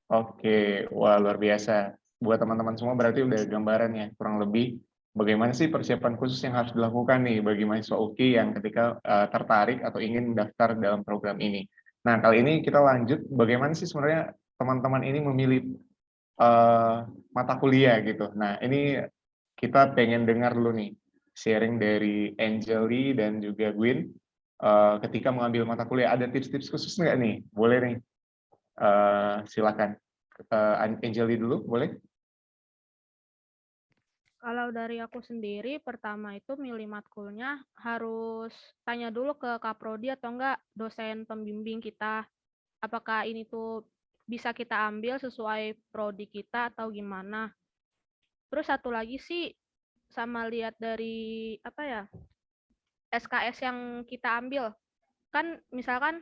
Oke, wah luar biasa. Buat teman-teman semua berarti udah gambaran ya, kurang lebih bagaimana sih persiapan khusus yang harus dilakukan nih bagi mahasiswa UKI yang ketika tertarik atau ingin mendaftar dalam program ini. Nah, kali ini kita lanjut bagaimana sih sebenarnya teman-teman ini memilih mata kuliah gitu. Nah, ini kita pengen dengar dulu nih sharing dari Angeli dan juga Gwyn ketika mengambil mata kuliah. Ada tips-tips khusus nggak nih? Boleh nih, silakan. Angeli dulu, boleh? Kalau dari aku sendiri, pertama itu milih matkulnya harus tanya dulu ke Kaprodi atau enggak dosen pembimbing kita. Apakah ini tuh bisa kita ambil sesuai prodi kita atau gimana. Terus satu lagi sih sama lihat dari apa ya SKS yang kita ambil. Kan misalkan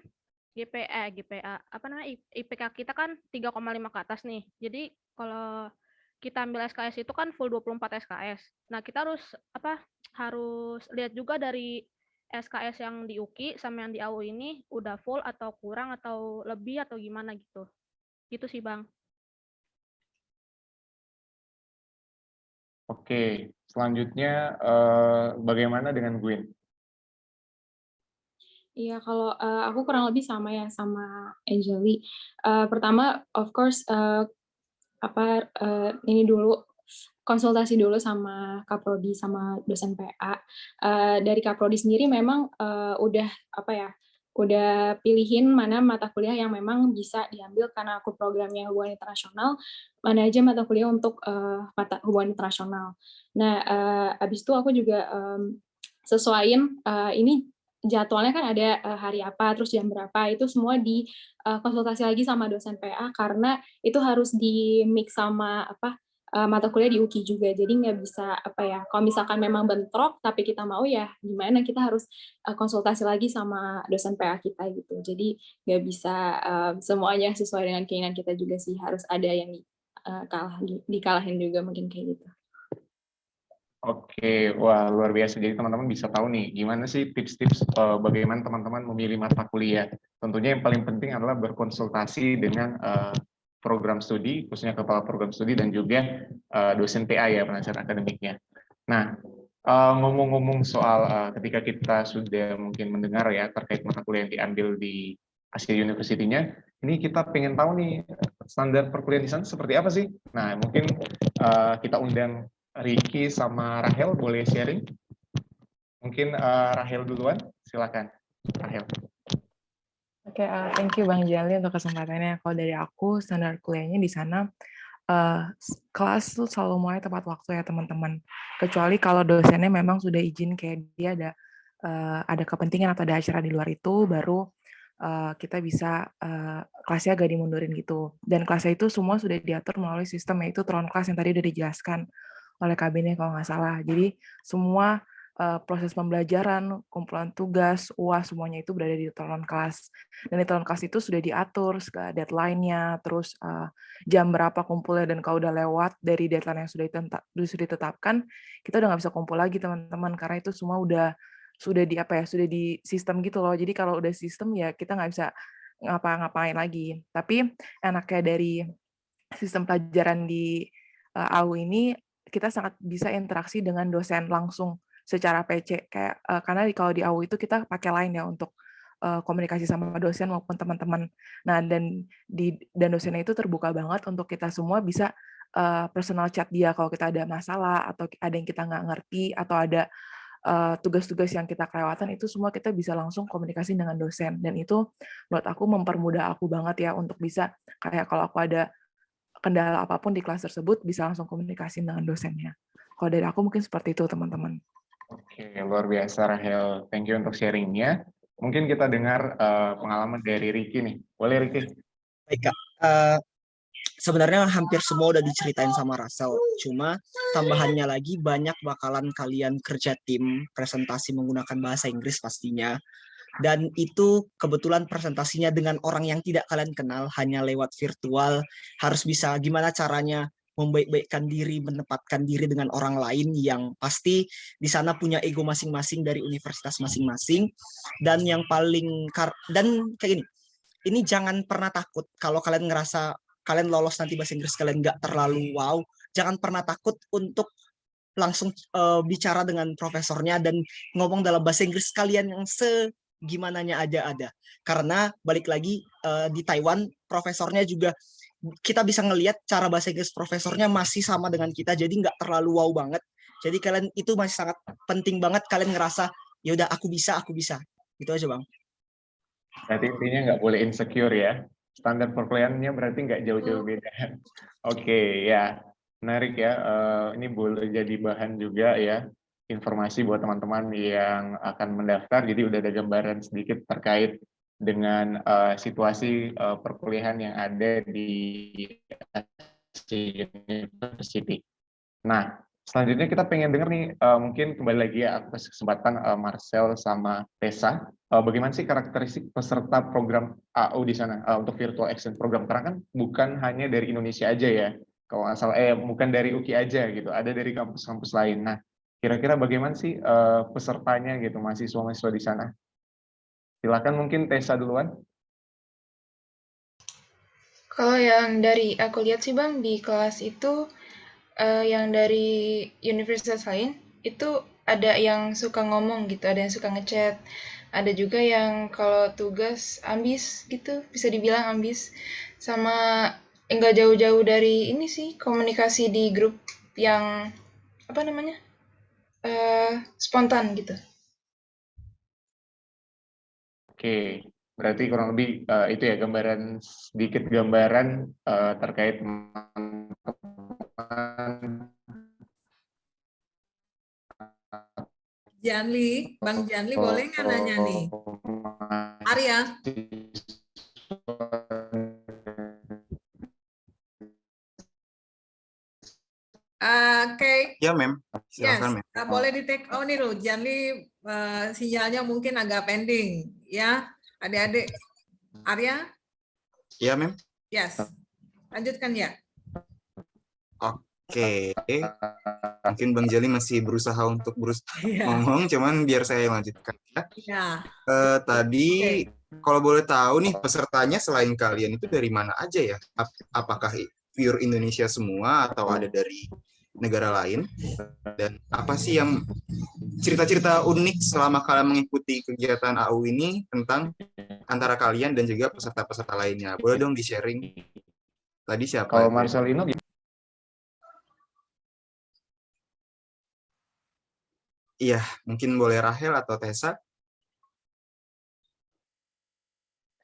GPA apa namanya IPK kita kan 3,5 ke atas nih. Jadi kalau kita ambil SKS itu kan full 24 SKS. Nah, kita harus lihat juga dari SKS yang di UKI sama yang di AU ini udah full atau kurang atau lebih atau gimana gitu. Gitu sih, Bang. Oke, selanjutnya bagaimana dengan Gwyn? Iya, kalau aku kurang lebih sama ya sama Angeli. Pertama, of course, ini dulu konsultasi dulu sama Kaprodi sama dosen PA. Dari Kaprodi sendiri memang udah pilihin mana mata kuliah yang memang bisa diambil karena aku programnya hubungan internasional, mana aja mata kuliah untuk mata hubungan internasional. Nah, habis itu aku juga sesuaiin ini jadwalnya kan ada hari apa, terus jam berapa, itu semua di konsultasi lagi sama dosen PA karena itu harus di-mix sama mata kuliah di UKI juga. Jadi nggak bisa kalau misalkan memang bentrok tapi kita mau ya gimana, kita harus konsultasi lagi sama dosen PA kita gitu. Jadi nggak bisa semuanya sesuai dengan keinginan kita juga sih, harus ada yang dikalahin juga mungkin kayak gitu. Oke, wah luar biasa. Jadi teman-teman bisa tahu nih, gimana sih tips-tips bagaimana teman-teman memilih mata kuliah. Tentunya yang paling penting adalah berkonsultasi dengan program studi, khususnya kepala program studi dan juga dosen PA ya, penasihat akademiknya. Nah, ngomong-ngomong soal ketika kita sudah mungkin mendengar ya terkait mata kuliah yang diambil di Asia University-nya, ini kita pengen tahu nih standar perkuliahan di sana seperti apa sih? Nah, mungkin kita undang Ricky sama Rahel, boleh sharing? Mungkin Rahel duluan, silakan Rahel. Oke, thank you Bang Jali untuk kesempatannya. Kalau dari aku, standar kuliahnya di sana kelas tuh selalu mulai tepat waktu ya teman-teman. Kecuali kalau dosennya memang sudah izin kayak dia ada kepentingan atau ada acara di luar itu, baru kita bisa kelasnya agak dimundurin gitu. Dan kelasnya itu semua sudah diatur melalui sistem yaitu tron kelas yang tadi udah dijelaskan oleh kabinnya kalau nggak salah. Jadi semua proses pembelajaran, kumpulan tugas, UAS, semuanya itu berada di tron kelas. Dan di tron kelas itu sudah diatur deadline-nya, terus jam berapa kumpulnya, dan kalau udah lewat dari deadline yang sudah ditetapkan, kita udah nggak bisa kumpul lagi teman-teman, karena itu semua sudah di sistem gitu loh. Jadi kalau udah sistem ya kita nggak bisa ngapa-ngapain lagi. Tapi enaknya dari sistem pelajaran di AU ini kita sangat bisa interaksi dengan dosen langsung secara PC kayak karena kalau di AU itu kita pakai Line ya untuk komunikasi sama dosen maupun teman-teman. Nah, dan dosennya itu terbuka banget untuk kita semua bisa personal chat dia kalau kita ada masalah atau ada yang kita nggak ngerti atau ada tugas-tugas yang kita kelewatan, itu semua kita bisa langsung komunikasi dengan dosen, dan itu menurut aku mempermudah aku banget ya untuk bisa kayak kalau aku ada kendala apapun di kelas tersebut bisa langsung komunikasi dengan dosennya. Kalau dari aku mungkin seperti itu teman-teman. Oke, luar biasa Rahel. Thank you untuk sharingnya. Mungkin kita dengar pengalaman dari Ricky nih. Boleh Ricky? Baik Kak, sebenarnya hampir semua udah diceritain sama Russell, cuma tambahannya lagi banyak bakalan kalian kerja tim, presentasi menggunakan bahasa Inggris pastinya, dan itu kebetulan presentasinya dengan orang yang tidak kalian kenal, hanya lewat virtual, harus bisa gimana caranya membaik-baikkan diri, menempatkan diri dengan orang lain yang pasti di sana punya ego masing-masing dari universitas masing-masing, dan yang dan kayak gini, ini jangan pernah takut kalau kalian ngerasa kalian lolos nanti bahasa Inggris kalian nggak terlalu wow, jangan pernah takut untuk langsung bicara dengan profesornya dan ngomong dalam bahasa Inggris kalian yang segimananya aja ada. Karena balik lagi di Taiwan profesornya juga kita bisa ngelihat cara bahasa Inggris profesornya masih sama dengan kita, jadi nggak terlalu wow banget. Jadi kalian itu masih sangat penting banget kalian ngerasa ya udah aku bisa. Gitu aja Bang. Berarti intinya nggak boleh insecure ya. Standar perkuliahannya berarti nggak jauh-jauh beda. Oke, ya. Menarik ya. Ini boleh jadi bahan juga ya. Informasi buat teman-teman yang akan mendaftar. Jadi udah ada gambaran sedikit terkait dengan situasi perkuliahan yang ada di University. Nah, selanjutnya kita pengen dengar nih, mungkin kembali lagi ya atas kesempatan Marcel sama Tessa. Bagaimana sih karakteristik peserta program AU di sana untuk virtual exchange program? Karena kan bukan hanya dari Indonesia aja ya, kalau nggak salah, bukan dari UKI aja gitu, ada dari kampus-kampus lain. Nah, kira-kira bagaimana sih pesertanya gitu, mahasiswa-mahasiswa di sana? Silakan mungkin Tessa duluan. Kalau yang dari aku lihat sih Bang, di kelas itu yang dari universitas lain itu ada yang suka ngomong gitu, ada yang suka ngechat, ada juga yang kalau tugas ambis gitu, bisa dibilang ambis, sama enggak jauh-jauh dari ini sih, komunikasi di grup yang apa namanya spontan gitu. Oke, berarti kurang lebih itu ya sedikit gambaran terkait Janli, Bang Janli boleh nggak nanya nih? Arya? Oke. Ya, Mem. Yes, Silakan, Mem. boleh di take nih loh. Janli sinyalnya mungkin agak pending ya, adik-adik. Arya? Ya, Mem. Yes. Lanjutkan ya. Oke. Mungkin Bang Jali masih berusaha untuk ngomong, cuman biar saya lanjutkan ya. Ya. Tadi kalau boleh tahu nih pesertanya selain kalian itu dari mana aja ya? Apakah pure Indonesia semua atau ada dari negara lain? Dan apa sih yang cerita-cerita unik selama kalian mengikuti kegiatan AU ini tentang antara kalian dan juga peserta-peserta lainnya? Boleh dong di-sharing. Tadi siapa? Kalau Marcelino Iya, mungkin boleh Rahel atau Tessa.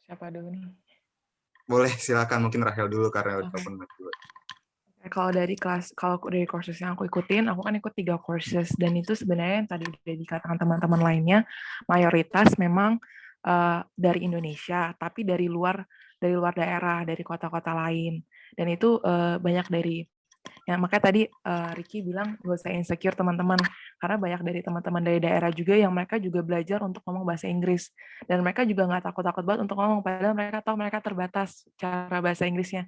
Siapa dulu nih? Boleh, silakan mungkin Rahel dulu karena udah open mic dulu. Kalau dari courses yang aku ikutin, aku kan ikut 3 courses, dan itu sebenarnya yang tadi udah dikatakan teman-teman lainnya, mayoritas memang dari Indonesia, tapi dari luar daerah, dari kota-kota lain, dan itu banyak dari ya, makanya tadi Ricky bilang gak usah insecure teman-teman, karena banyak dari teman-teman dari daerah juga yang mereka juga belajar untuk ngomong bahasa Inggris, dan mereka juga nggak takut-takut banget untuk ngomong, padahal mereka tahu mereka terbatas cara bahasa Inggrisnya,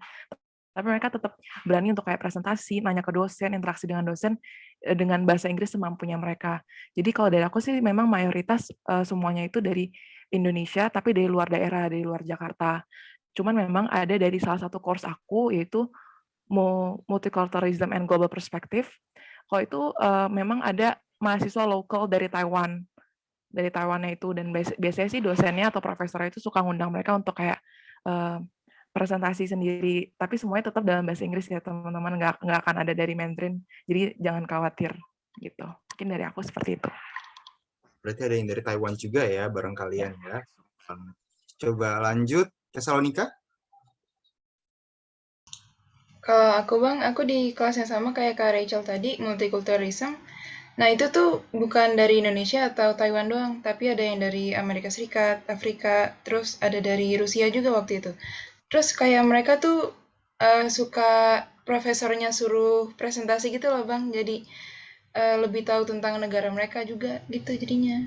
tapi mereka tetap berani untuk kayak presentasi, nanya ke dosen, interaksi dengan dosen dengan bahasa Inggris semampunya mereka. Jadi kalau dari aku sih memang mayoritas semuanya itu dari Indonesia, tapi dari luar daerah, dari luar Jakarta. Cuman memang ada dari salah satu course aku, yaitu Multiculturalism and Global Perspective. Kalau itu memang ada mahasiswa lokal dari Taiwan, dari Taiwannya itu, dan biasanya sih dosennya atau profesornya itu suka ngundang mereka untuk kayak presentasi sendiri, tapi semuanya tetap dalam bahasa Inggris ya teman-teman, nggak akan ada dari Mandarin, jadi jangan khawatir gitu. Mungkin dari aku seperti itu. Berarti ada yang dari Taiwan juga ya bareng kalian ya. Coba lanjut, Tesalonika. Kalau aku Bang, aku di kelas yang sama kayak Kak Rachel tadi, multiculturalism. Nah itu tuh bukan dari Indonesia atau Taiwan doang, tapi ada yang dari Amerika Serikat, Afrika, terus ada dari Rusia juga waktu itu. Terus kayak mereka tuh suka profesornya suruh presentasi gitu loh Bang, jadi lebih tahu tentang negara mereka juga gitu jadinya.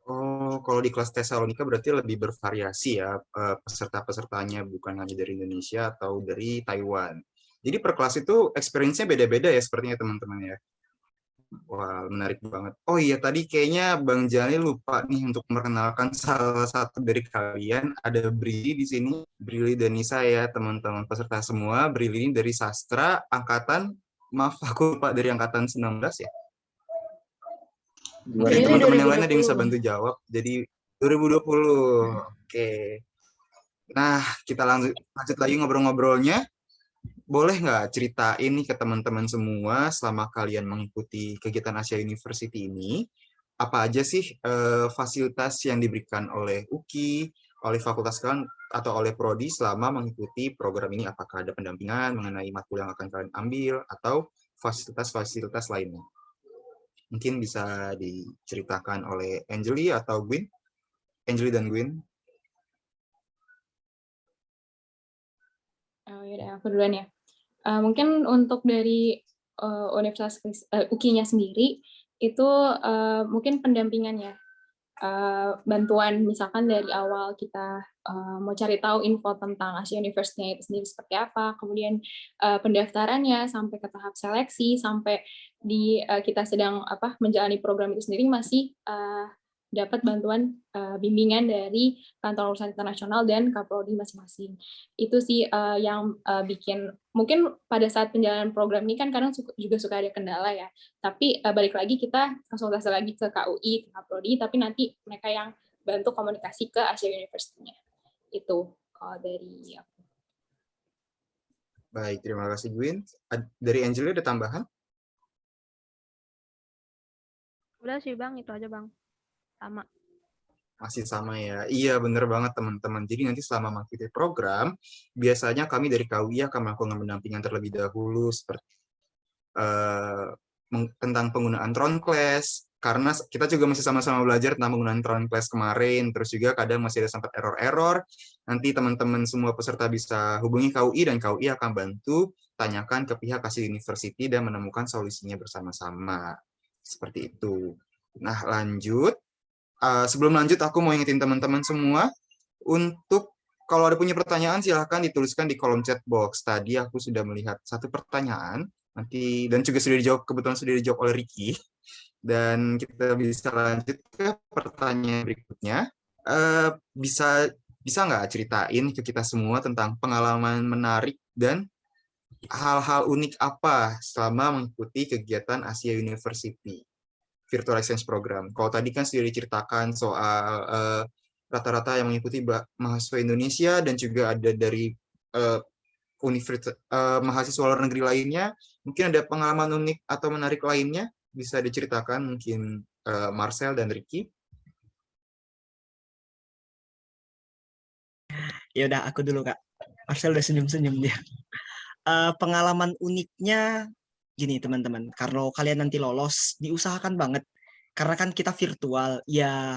Oh, kalau di kelas Tesalonika berarti lebih bervariasi ya peserta-pesertanya, bukan hanya dari Indonesia atau dari Taiwan. Jadi per kelas itu experience-nya beda-beda ya sepertinya teman-teman ya. Wah, menarik banget. Oh iya, tadi kayaknya Bang Jani lupa nih untuk memperkenalkan salah satu dari kalian. Ada Brili di sini. Brili dan Nisa ya, teman-teman peserta semua. Brili ini dari sastra angkatan, maaf aku lupa, dari angkatan 19 ya. Jadi teman-teman yang lain ada yang bisa bantu jawab. Jadi 2020. Oke. Nah, kita lanjut lagi ngobrol-ngobrolnya. Boleh nggak ceritain nih ke teman-teman semua selama kalian mengikuti kegiatan Asia University ini, apa aja sih fasilitas yang diberikan oleh UKI, oleh fakultas kalian, atau oleh Prodi selama mengikuti program ini? Apakah ada pendampingan mengenai matkul yang akan kalian ambil, atau fasilitas-fasilitas lainnya? Mungkin bisa diceritakan oleh Angeli atau Gwyn. Angeli dan Gwyn. Oh, yaudah, aku duluan ya. Mungkin untuk dari Universitas UKI-nya sendiri, itu mungkin pendampingan ya. Bantuan misalkan dari awal kita mau cari tahu info tentang Asia University itu sendiri seperti apa, kemudian pendaftarannya sampai ke tahap seleksi, sampai kita sedang menjalani program itu sendiri masih dapat bantuan bimbingan dari Kantor Urusan Internasional dan Kaprodi masing-masing. Itu sih yang bikin, mungkin pada saat penjalanan program ini kan kadang juga suka ada kendala ya, tapi balik lagi kita konsultasi lagi ke KUI, ke Kaprodi, tapi nanti mereka yang bantu komunikasi ke Asia University-nya. Itu dari aku. Baik, terima kasih Gwyn. Dari Angeli ada tambahan? Udah sih Bang, itu aja Bang. Sama. Masih sama ya. Iya, bener banget teman-teman. Jadi nanti selama mengikuti program, biasanya kami dari KUI akan melakukan pendampingan terlebih dahulu seperti tentang penggunaan Tronclass, karena kita juga masih sama-sama belajar tentang penggunaan Tronclass kemarin, terus juga kadang masih ada sempat error-error. Nanti teman-teman semua peserta bisa hubungi KUI dan KUI akan bantu tanyakan ke pihak Asia University dan menemukan solusinya bersama-sama. Seperti itu. Nah, lanjut. Sebelum lanjut, aku mau ingetin teman-teman semua untuk kalau ada punya pertanyaan silahkan dituliskan di kolom chat box. Tadi aku sudah melihat satu pertanyaan nanti dan juga kebetulan sudah dijawab oleh Ricky. Dan kita bisa lanjut ke pertanyaan berikutnya. Bisa nggak ceritain ke kita semua tentang pengalaman menarik dan hal-hal unik apa selama mengikuti kegiatan Asia University Virtual Exchange Program. Kalau tadi kan sudah diceritakan soal rata-rata yang mengikuti mahasiswa Indonesia dan juga ada dari mahasiswa luar negeri lainnya. Mungkin ada pengalaman unik atau menarik lainnya bisa diceritakan mungkin Marcel dan Ricky. Ya udah, aku dulu Kak. Marcel udah senyum-senyum dia. Pengalaman uniknya gini teman-teman, kalau kalian nanti lolos, diusahakan banget. Karena kan kita virtual, ya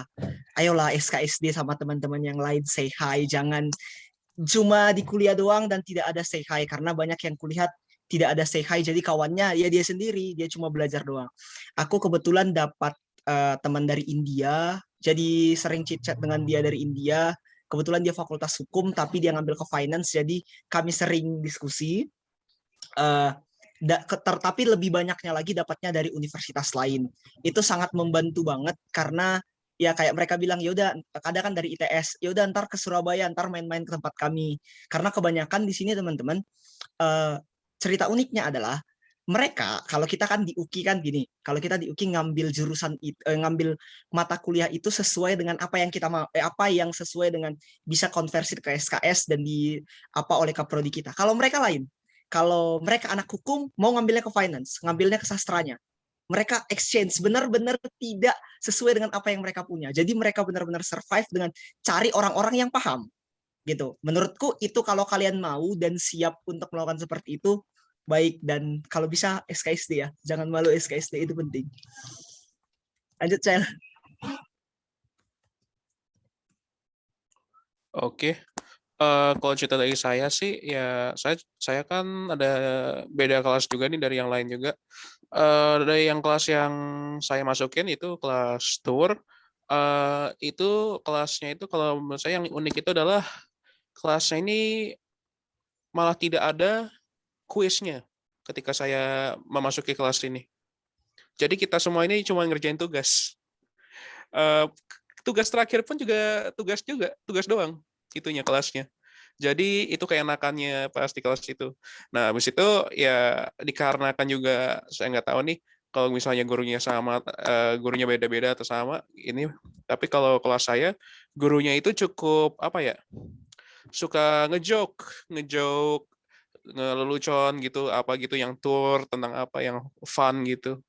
ayolah SKSD sama teman-teman yang lain say hi. Jangan cuma di kuliah doang dan tidak ada say hi. Karena banyak yang kuliah tidak ada say hi, jadi kawannya ya dia sendiri, dia cuma belajar doang. Aku kebetulan dapat teman dari India, jadi sering chit-chat dengan dia dari India. Kebetulan dia fakultas hukum, tapi dia ngambil ke finance, jadi kami sering diskusi. Tapi lebih banyaknya lagi dapatnya dari universitas lain. Itu sangat membantu banget karena ya kayak mereka bilang ya udah ada kan dari ITS, ya udah ntar ke Surabaya, ntar main-main ke tempat kami. Karena kebanyakan di sini teman-teman, cerita uniknya adalah mereka, kalau kita kan di UKI kan gini, kalau kita di UKI ngambil ngambil mata kuliah itu sesuai dengan apa yang kita mau, apa yang sesuai dengan bisa konversi ke SKS dan di apa oleh kaprodi kita. Kalau mereka lain, kalau mereka anak hukum mau ngambilnya ke finance, ngambilnya ke sastranya, mereka exchange benar-benar tidak sesuai dengan apa yang mereka punya. Jadi mereka benar-benar survive dengan cari orang-orang yang paham gitu. Menurutku itu kalau kalian mau dan siap untuk melakukan seperti itu, baik, dan kalau bisa SKSD ya, jangan malu, SKSD itu penting. Lanjut, Cel. Oke. Kalau cerita dari saya sih, ya saya kan ada beda kelas juga nih dari yang lain juga. Dari yang kelas yang saya masukin itu kelas tour. Itu kelasnya itu kalau menurut saya yang unik itu adalah kelasnya ini malah tidak ada kuisnya ketika saya memasuki kelas ini. Jadi kita semua ini cuma ngerjain tugas. Tugas terakhir pun juga tugas doang itunya kelasnya. Jadi itu keenakannya pas di kelas itu. Nah, habis itu ya dikarenakan juga saya nggak tahu nih kalau misalnya gurunya sama, gurunya beda-beda atau sama ini. Tapi kalau kelas saya gurunya itu cukup apa ya? Suka ngejoke, ngelucuan gitu, apa gitu yang tour tentang apa yang fun gitu.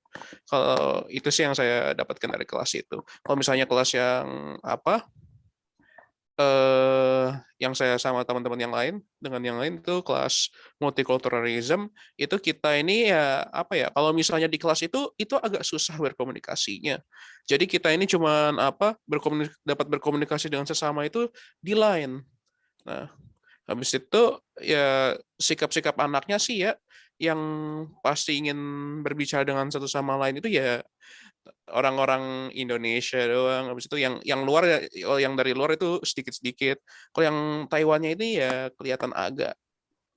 Kalau itu sih yang saya dapatkan dari kelas itu. Kalau misalnya kelas yang apa? Yang saya sama teman-teman yang lain dengan yang lain itu kelas multiculturalism, itu kita ini ya apa ya, kalau misalnya di kelas itu agak susah berkomunikasinya. Jadi kita ini cuman apa dapat berkomunikasi dengan sesama itu di line. Nah, habis itu ya sikap-sikap anaknya sih ya yang pasti ingin berbicara dengan satu sama lain itu ya orang-orang Indonesia doang. Habis itu yang luar ya, yang dari luar itu sedikit-sedikit. Kalau yang Taiwannya ini ya kelihatan agak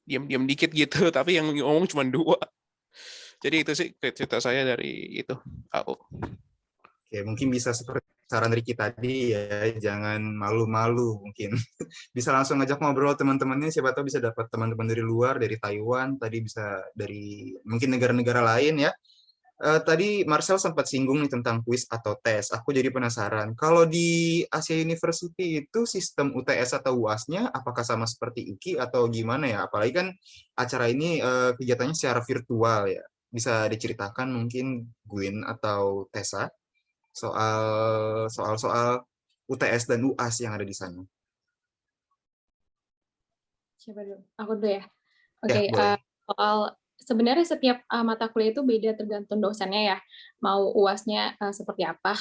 diam-diam dikit gitu, tapi yang ngomong cuma 2. Jadi itu sih cerita saya dari itu. Oke, mungkin bisa seperti saran Ricky tadi ya, jangan malu-malu mungkin. Bisa langsung ngajak ngobrol teman-temannya, siapa tahu bisa dapat teman-teman dari luar, dari Taiwan, tadi bisa dari mungkin negara-negara lain ya. Tadi Marcel sempat singgung nih tentang kuis atau tes. Aku jadi penasaran, kalau di Asia University itu sistem UTS atau UAS-nya apakah sama seperti UKI atau gimana ya? Apalagi kan acara ini kegiatannya secara virtual ya. Bisa diceritakan mungkin Gwyn atau Tessa soal UTS dan UAS yang ada di sana. Siapa dulu? Aku dulu ya. Ya, Oke, boleh. soal sebenarnya setiap mata kuliah itu beda tergantung dosennya ya, mau UAS-nya seperti apa.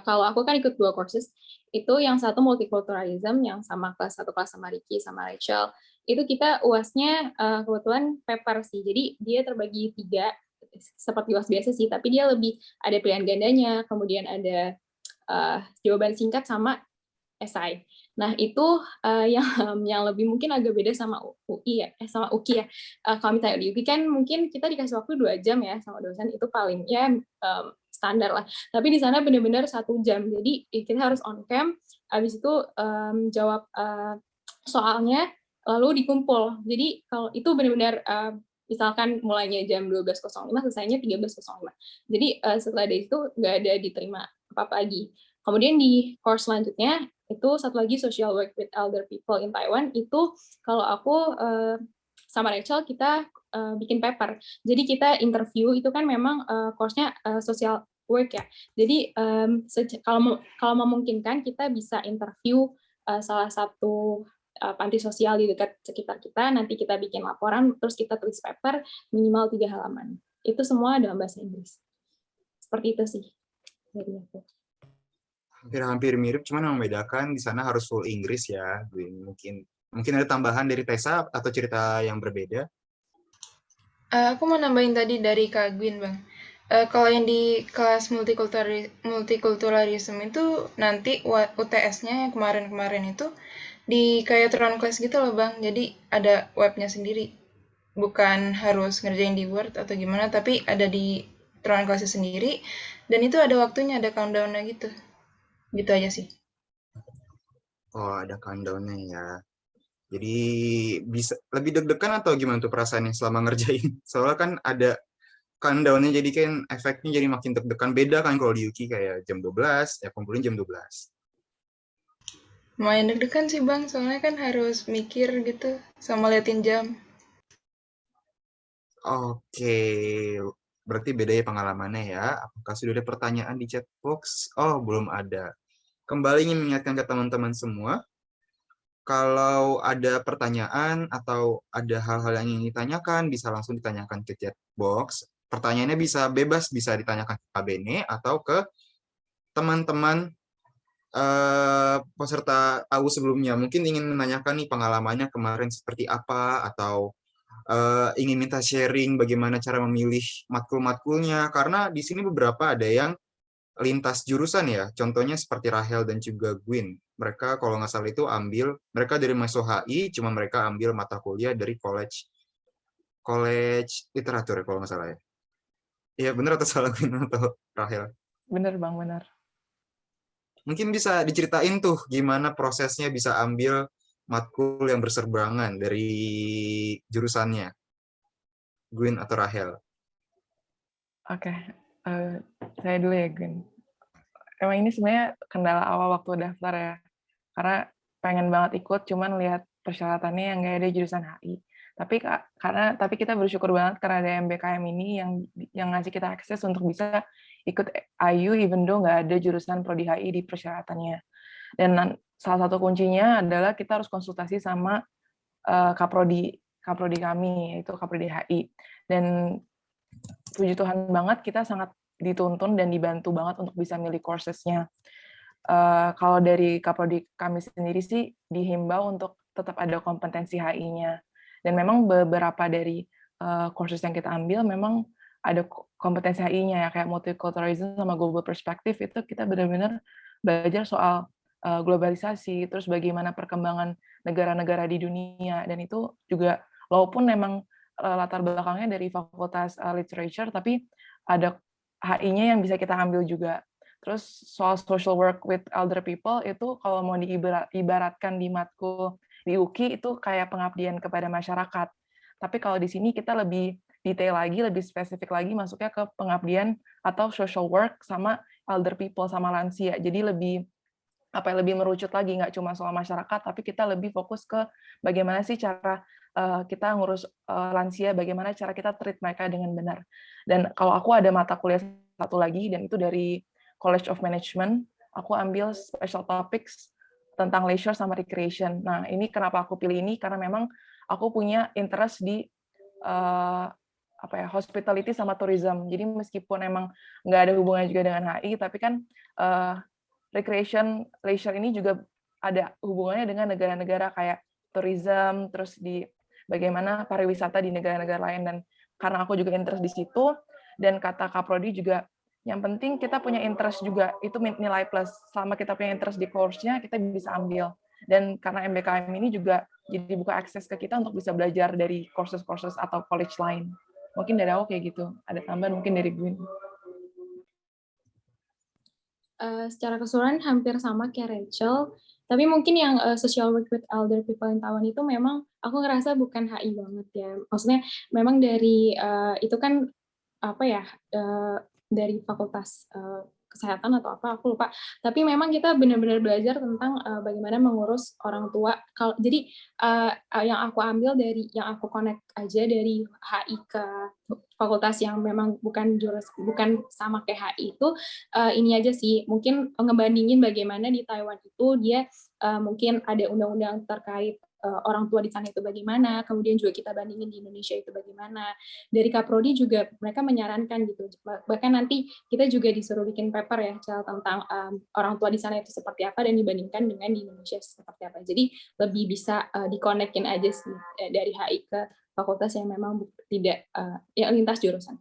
Kalau aku kan ikut 2 courses, itu yang satu multiculturalism, yang sama satu kelas sama Ricky, sama Rachel, itu kita UAS-nya kebetulan paper sih, jadi dia terbagi 3, seperti UAS biasa sih, tapi dia lebih ada pilihan gandanya, kemudian ada jawaban singkat sama esai. Nah, itu yang lebih mungkin agak beda sama UI ya, sama UKI ya. Kalau misalnya di UKI kan mungkin kita dikasih waktu 2 jam ya sama dosen, itu paling ya standar lah. Tapi di sana benar-benar 1 jam. Jadi kita harus on cam, habis itu jawab soalnya lalu dikumpul. Jadi kalau itu benar-benar misalkan mulainya jam 12.05 selesainya 13.05. Jadi setelah dari itu nggak ada diterima apa-apa lagi. Kemudian di course selanjutnya itu satu lagi social work with elder people in Taiwan, itu kalau aku sama Rachel kita bikin paper. Jadi kita interview, itu kan memang course-nya social work ya. Jadi kalau memungkinkan kita bisa interview salah satu panti sosial di dekat sekitar kita, nanti kita bikin laporan, terus kita tulis paper minimal 3 halaman. Itu semua dalam bahasa Inggris. Seperti itu sih dari aku. Hampir mirip, cuman yang membedakan di sana harus full Inggris ya. Mungkin ada tambahan dari Tessa atau cerita yang berbeda? Aku mau nambahin tadi dari Kak Gwyn, Bang. Kalau yang di kelas multiculturalism itu nanti UTS-nya yang kemarin-kemarin itu di kayak turun kelas gitu loh, Bang. Jadi ada webnya sendiri. Bukan harus ngerjain di Word atau gimana, tapi ada di turun kelasnya sendiri. Dan itu ada waktunya, ada countdown-nya gitu. Gitu aja sih. Oh, ada countdown-nya ya. Jadi bisa lebih deg-degan atau gimana tuh perasaannya selama ngerjain? Soalnya kan ada countdown-nya, jadi kan efeknya jadi makin deg-degan. Beda kan kalau di Yuki kayak jam 12, ya kumpulin jam 12. Lumayan deg-degan sih Bang, soalnya kan harus mikir gitu, sama liatin jam. Oke, berarti beda ya pengalamannya ya. Apakah sudah ada pertanyaan di chat box? Oh, belum ada. Kembali ingin mengingatkan ke teman-teman semua, kalau ada pertanyaan atau ada hal-hal yang ingin ditanyakan, bisa langsung ditanyakan ke chat box. Pertanyaannya bisa bebas, bisa ditanyakan ke Kak Bene atau ke teman-teman peserta AU sebelumnya. Mungkin ingin menanyakan nih pengalamannya kemarin seperti apa, atau ingin minta sharing bagaimana cara memilih matkul-matkulnya, karena di sini beberapa ada yang lintas jurusan ya, contohnya seperti Rahel dan juga Gwyn. Mereka kalau nggak salah itu mereka dari Mahasiswa HI, cuma mereka ambil mata kuliah dari college literatur ya, kalau nggak salah ya. Iya benar atau salah Gwyn atau Rahel? Bener Bang, bener. Mungkin bisa diceritain tuh gimana prosesnya bisa ambil matkul yang berseberangan dari jurusannya, Gwyn atau Rahel. Oke, saya dulu ya, Gun. Emang ini sebenarnya kendala awal waktu daftar ya, karena pengen banget ikut, cuman lihat persyaratannya yang nggak ada jurusan HI. Tapi kita bersyukur banget karena ada MBKM ini yang ngasih kita akses untuk bisa ikut IU even though nggak ada jurusan prodi HI di persyaratannya. Dan salah satu kuncinya adalah kita harus konsultasi sama kaprodi kami, yaitu kaprodi HI. Dan puji Tuhan banget kita sangat dituntun dan dibantu banget untuk bisa milih courses-nya. Kalau dari kaprodi kami sendiri sih dihimbau untuk tetap ada kompetensi HI-nya. Dan memang beberapa dari courses yang kita ambil memang ada kompetensi HI-nya ya, kayak multiculturalism sama global perspective, itu kita benar-benar belajar soal globalisasi, terus bagaimana perkembangan negara-negara di dunia, dan itu juga walaupun memang latar belakangnya dari fakultas literature, tapi ada HI-nya yang bisa kita ambil juga. Terus soal social work with elder people itu kalau mau diibaratkan di matkul di UKI itu kayak pengabdian kepada masyarakat. Tapi kalau di sini kita lebih detail lagi, lebih spesifik lagi masuknya ke pengabdian atau social work sama elder people, sama lansia. Jadi lebih merucut lagi, nggak cuma soal masyarakat, tapi kita lebih fokus ke bagaimana sih cara kita ngurus lansia, bagaimana cara kita treat mereka dengan benar. Dan kalau aku ada mata kuliah satu lagi, dan itu dari College of Management, aku ambil special topics tentang leisure sama recreation. Nah, ini kenapa aku pilih ini, karena memang aku punya interest di hospitality sama tourism. Jadi meskipun emang nggak ada hubungannya juga dengan HI, tapi kan recreation, leisure ini juga ada hubungannya dengan negara-negara kayak tourism, terus di bagaimana pariwisata di negara-negara lain. Dan karena aku juga interest di situ, dan kata Kaprodi juga, yang penting kita punya interest juga, itu nilai plus. Selama kita punya interest di course-nya, kita bisa ambil. Dan karena MBKM ini juga jadi buka akses ke kita untuk bisa belajar dari courses-courses atau college lain. Mungkin dari aku kayak gitu. Ada tambahan mungkin dari Gwyn. Secara keseluruhan hampir sama kayak Rachel, tapi mungkin yang social work with elder people in Taiwan itu memang aku ngerasa bukan HI banget ya. Maksudnya memang dari itu kan dari fakultas kesehatan atau apa, aku lupa. Tapi memang kita benar-benar belajar tentang bagaimana mengurus orang tua. Jadi yang aku ambil yang aku connect aja dari HI ke fakultas yang memang bukan sama kayak HI itu, ini aja sih, mungkin ngebandingin bagaimana di Taiwan itu dia mungkin ada undang-undang terkait orang tua di sana itu bagaimana, kemudian juga kita bandingin di Indonesia itu bagaimana. Dari Kaprodi juga mereka menyarankan gitu, bahkan nanti kita juga disuruh bikin paper ya tentang orang tua di sana itu seperti apa dan dibandingkan dengan di Indonesia seperti apa. Jadi lebih bisa dikonekin aja sih dari HI ke fakultas yang memang tidak lintas jurusan.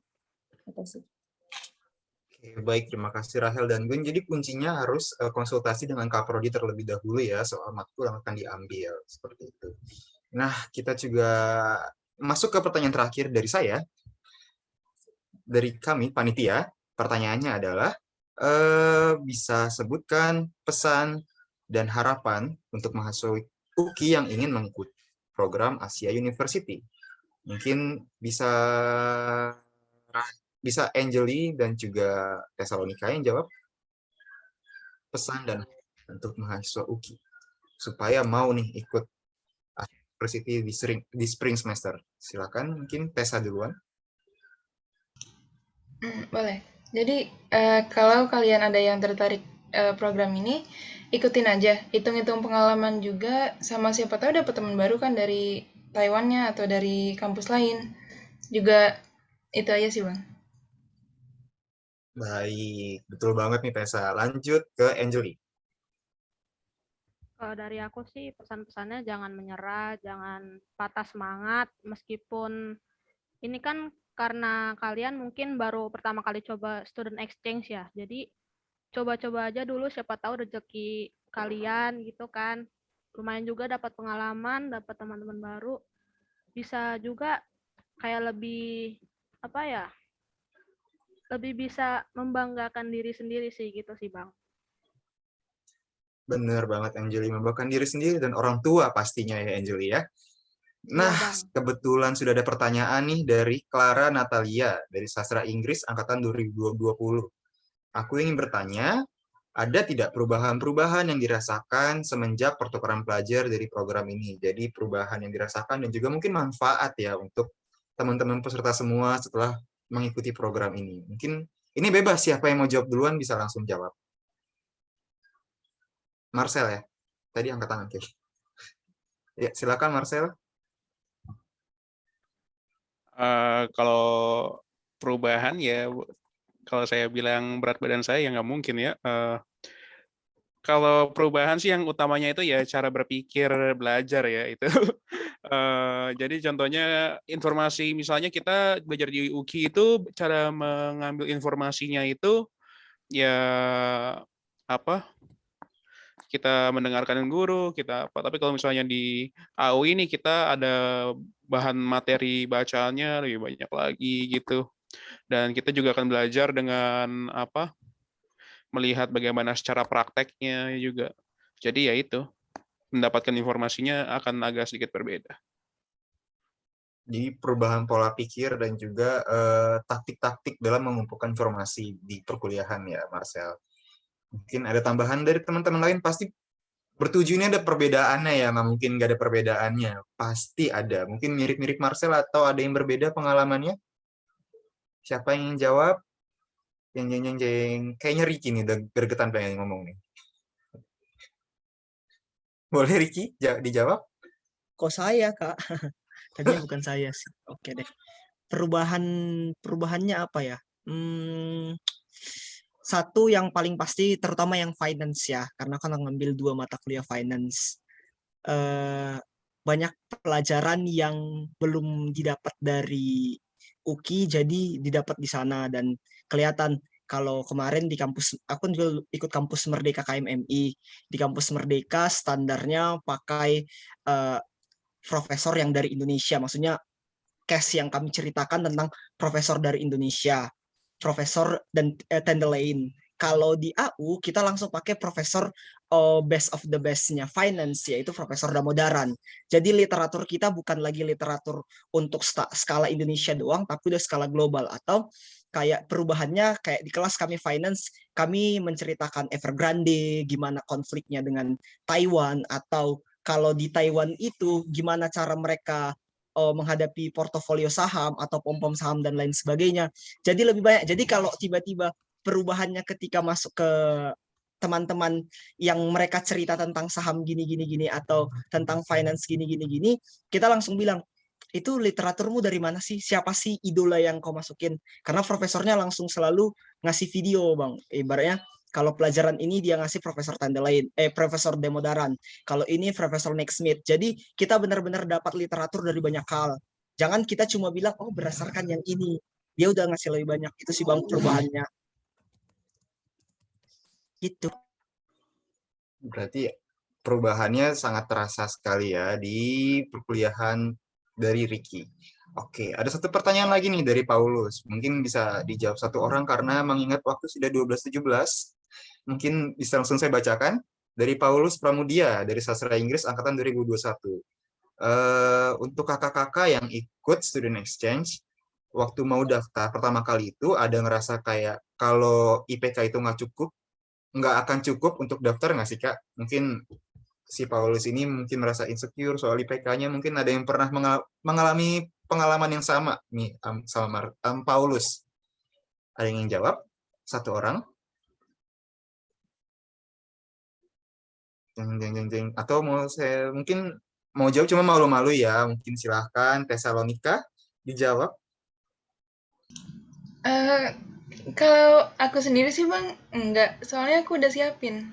Itu sih. Baik, terima kasih Rahel dan Gwyn. Jadi kuncinya harus konsultasi dengan Kaprodi terlebih dahulu ya, soal matkul yang akan diambil, seperti itu. Nah, kita juga masuk ke pertanyaan terakhir dari saya. Dari kami, panitia, pertanyaannya adalah, bisa sebutkan pesan dan harapan untuk mahasiswa UKI yang ingin mengikuti program Asia University. Mungkin bisa Angeli dan juga Tesalonika yang jawab pesan dan untuk mahasiswa UKI supaya mau nih ikut University di spring semester. Silakan, mungkin Tessa duluan. Boleh. Jadi kalau kalian ada yang tertarik program ini, ikutin aja. Hitung-hitung pengalaman juga, sama siapa tahu dapat teman baru kan dari Taiwannya atau dari kampus lain. Juga itu aja sih, Bang. Baik, betul banget nih Tessa. Lanjut ke Angeli. Kalau dari aku sih pesan-pesannya jangan menyerah, jangan patah semangat, meskipun ini kan karena kalian mungkin baru pertama kali coba student exchange ya, jadi coba-coba aja dulu, siapa tahu rezeki kalian gitu kan. Lumayan juga dapat pengalaman, dapat teman-teman baru, bisa juga kayak lebih apa ya, lebih bisa membanggakan diri sendiri sih gitu sih Bang. Bener banget Angeli, membanggakan diri sendiri dan orang tua pastinya ya Angeli ya. Nah, Bang. kebetulan sudah ada pertanyaan nih dari Clara Natalia dari Sastra Inggris angkatan 2020. Aku ingin bertanya, ada tidak perubahan-perubahan yang dirasakan semenjak pertukaran pelajar dari program ini? Jadi perubahan yang dirasakan dan juga mungkin manfaat ya untuk teman-teman peserta semua setelah mengikuti program ini. Mungkin ini bebas, siapa yang mau jawab duluan bisa langsung jawab. Marcel ya? Tadi angkat tangan, Kay. Ya, silakan Marcel. Kalau perubahan ya, kalau saya bilang berat badan saya ya nggak mungkin ya. Kalau perubahan sih yang utamanya itu ya cara berpikir belajar ya itu. Jadi contohnya informasi, misalnya kita belajar di UKI itu cara mengambil informasinya itu ya apa? Kita mendengarkan guru, kita apa. Tapi kalau misalnya di AU ini kita ada bahan materi bacaannya lebih banyak lagi gitu. Dan kita juga akan belajar dengan apa? Melihat bagaimana secara prakteknya juga. Jadi ya itu, mendapatkan informasinya akan agak sedikit berbeda. Jadi perubahan pola pikir dan juga taktik-taktik dalam mengumpulkan informasi di perkuliahan ya, Marcel. Mungkin ada tambahan dari teman-teman lain, pasti bertujuh ini ada perbedaannya ya, nggak mungkin nggak ada perbedaannya. Pasti ada. Mungkin mirip-mirip Marcel atau ada yang berbeda pengalamannya? Siapa yang ingin jawab? Yang kayaknya Ricky nih, udah gregetan pengen ngomong nih. Boleh Ricky dijawab? Kok saya, Kak? Tadinya bukan saya sih. Oke deh. Perubahannya apa ya? Satu yang paling pasti, terutama yang finance ya, karena kan ngambil 2 mata kuliah finance. Banyak pelajaran yang belum didapat dari UKI, jadi didapat di sana. Dan kelihatan kalau kemarin di kampus, aku juga ikut kampus Merdeka KMMI. Di kampus Merdeka standarnya pakai profesor yang dari Indonesia, maksudnya case yang kami ceritakan tentang profesor dari Indonesia, profesor dan lain. Kalau di AU kita langsung pakai profesor best of the best-nya finance, yaitu Profesor Damodaran. Jadi literatur kita bukan lagi literatur untuk skala Indonesia doang, tapi udah skala global. Atau kayak perubahannya kayak di kelas kami finance, kami menceritakan Evergrande, gimana konfliknya dengan Taiwan, atau kalau di Taiwan itu gimana cara mereka menghadapi portofolio saham atau pom-pom saham dan lain sebagainya. Jadi lebih banyak. Jadi kalau tiba-tiba perubahannya ketika masuk ke teman-teman yang mereka cerita tentang saham gini atau tentang finance gini, kita langsung bilang, itu literaturmu dari mana sih? Siapa sih idola yang kau masukin? Karena profesornya langsung selalu ngasih video, Bang. Ibaratnya kalau pelajaran ini dia ngasih Profesor Tandelain, Profesor Demodaran. Kalau ini Profesor Nick Smith. Jadi kita benar-benar dapat literatur dari banyak hal. Jangan kita cuma bilang, oh berdasarkan yang ini. Dia udah ngasih lebih banyak. Itu sih Bang perubahannya. Gitu. Berarti perubahannya sangat terasa sekali ya di perkuliahan dari Ricky. Oke, ada satu pertanyaan lagi nih dari Paulus. Mungkin bisa dijawab satu orang karena mengingat waktu sudah 12.17. Mungkin bisa langsung saya bacakan. Dari Paulus Pramudia, dari Sastra Inggris Angkatan 2021. Untuk kakak-kakak yang ikut student exchange, waktu mau daftar pertama kali itu ada ngerasa kayak kalau IPK itu nggak akan cukup untuk daftar nggak sih Kak? Mungkin si Paulus ini mungkin merasa insecure soal IPK-nya, mungkin ada yang pernah mengalami pengalaman yang sama nih sama Paulus. Ada yang ingin jawab? Satu orang? Atau mungkin mau jawab cuma malu-malu ya, mungkin silahkan Tesalonika dijawab. Kalau aku sendiri sih Bang, enggak. Soalnya aku udah siapin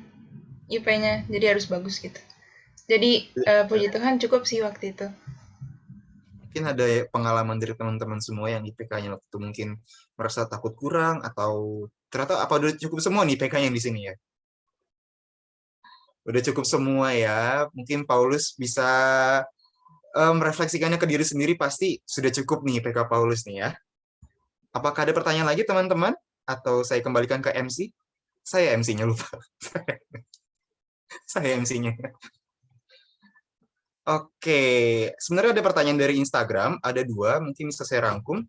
IP-nya, jadi harus bagus gitu. Jadi puji Tuhan cukup sih waktu itu. Mungkin ada pengalaman dari teman-teman semua yang IPK-nya waktu itu mungkin merasa takut kurang, atau ternyata apa udah cukup semua nih IPK-nya di sini ya? Udah cukup semua ya. Mungkin Paulus bisa merefleksikannya ke diri sendiri, pasti sudah cukup nih IPK Paulus nih ya. Apakah ada pertanyaan lagi teman-teman? Atau saya kembalikan ke MC? Saya MC-nya lupa. Saya MC-nya. Oke, sebenarnya ada pertanyaan dari Instagram, ada dua, mungkin bisa saya rangkum.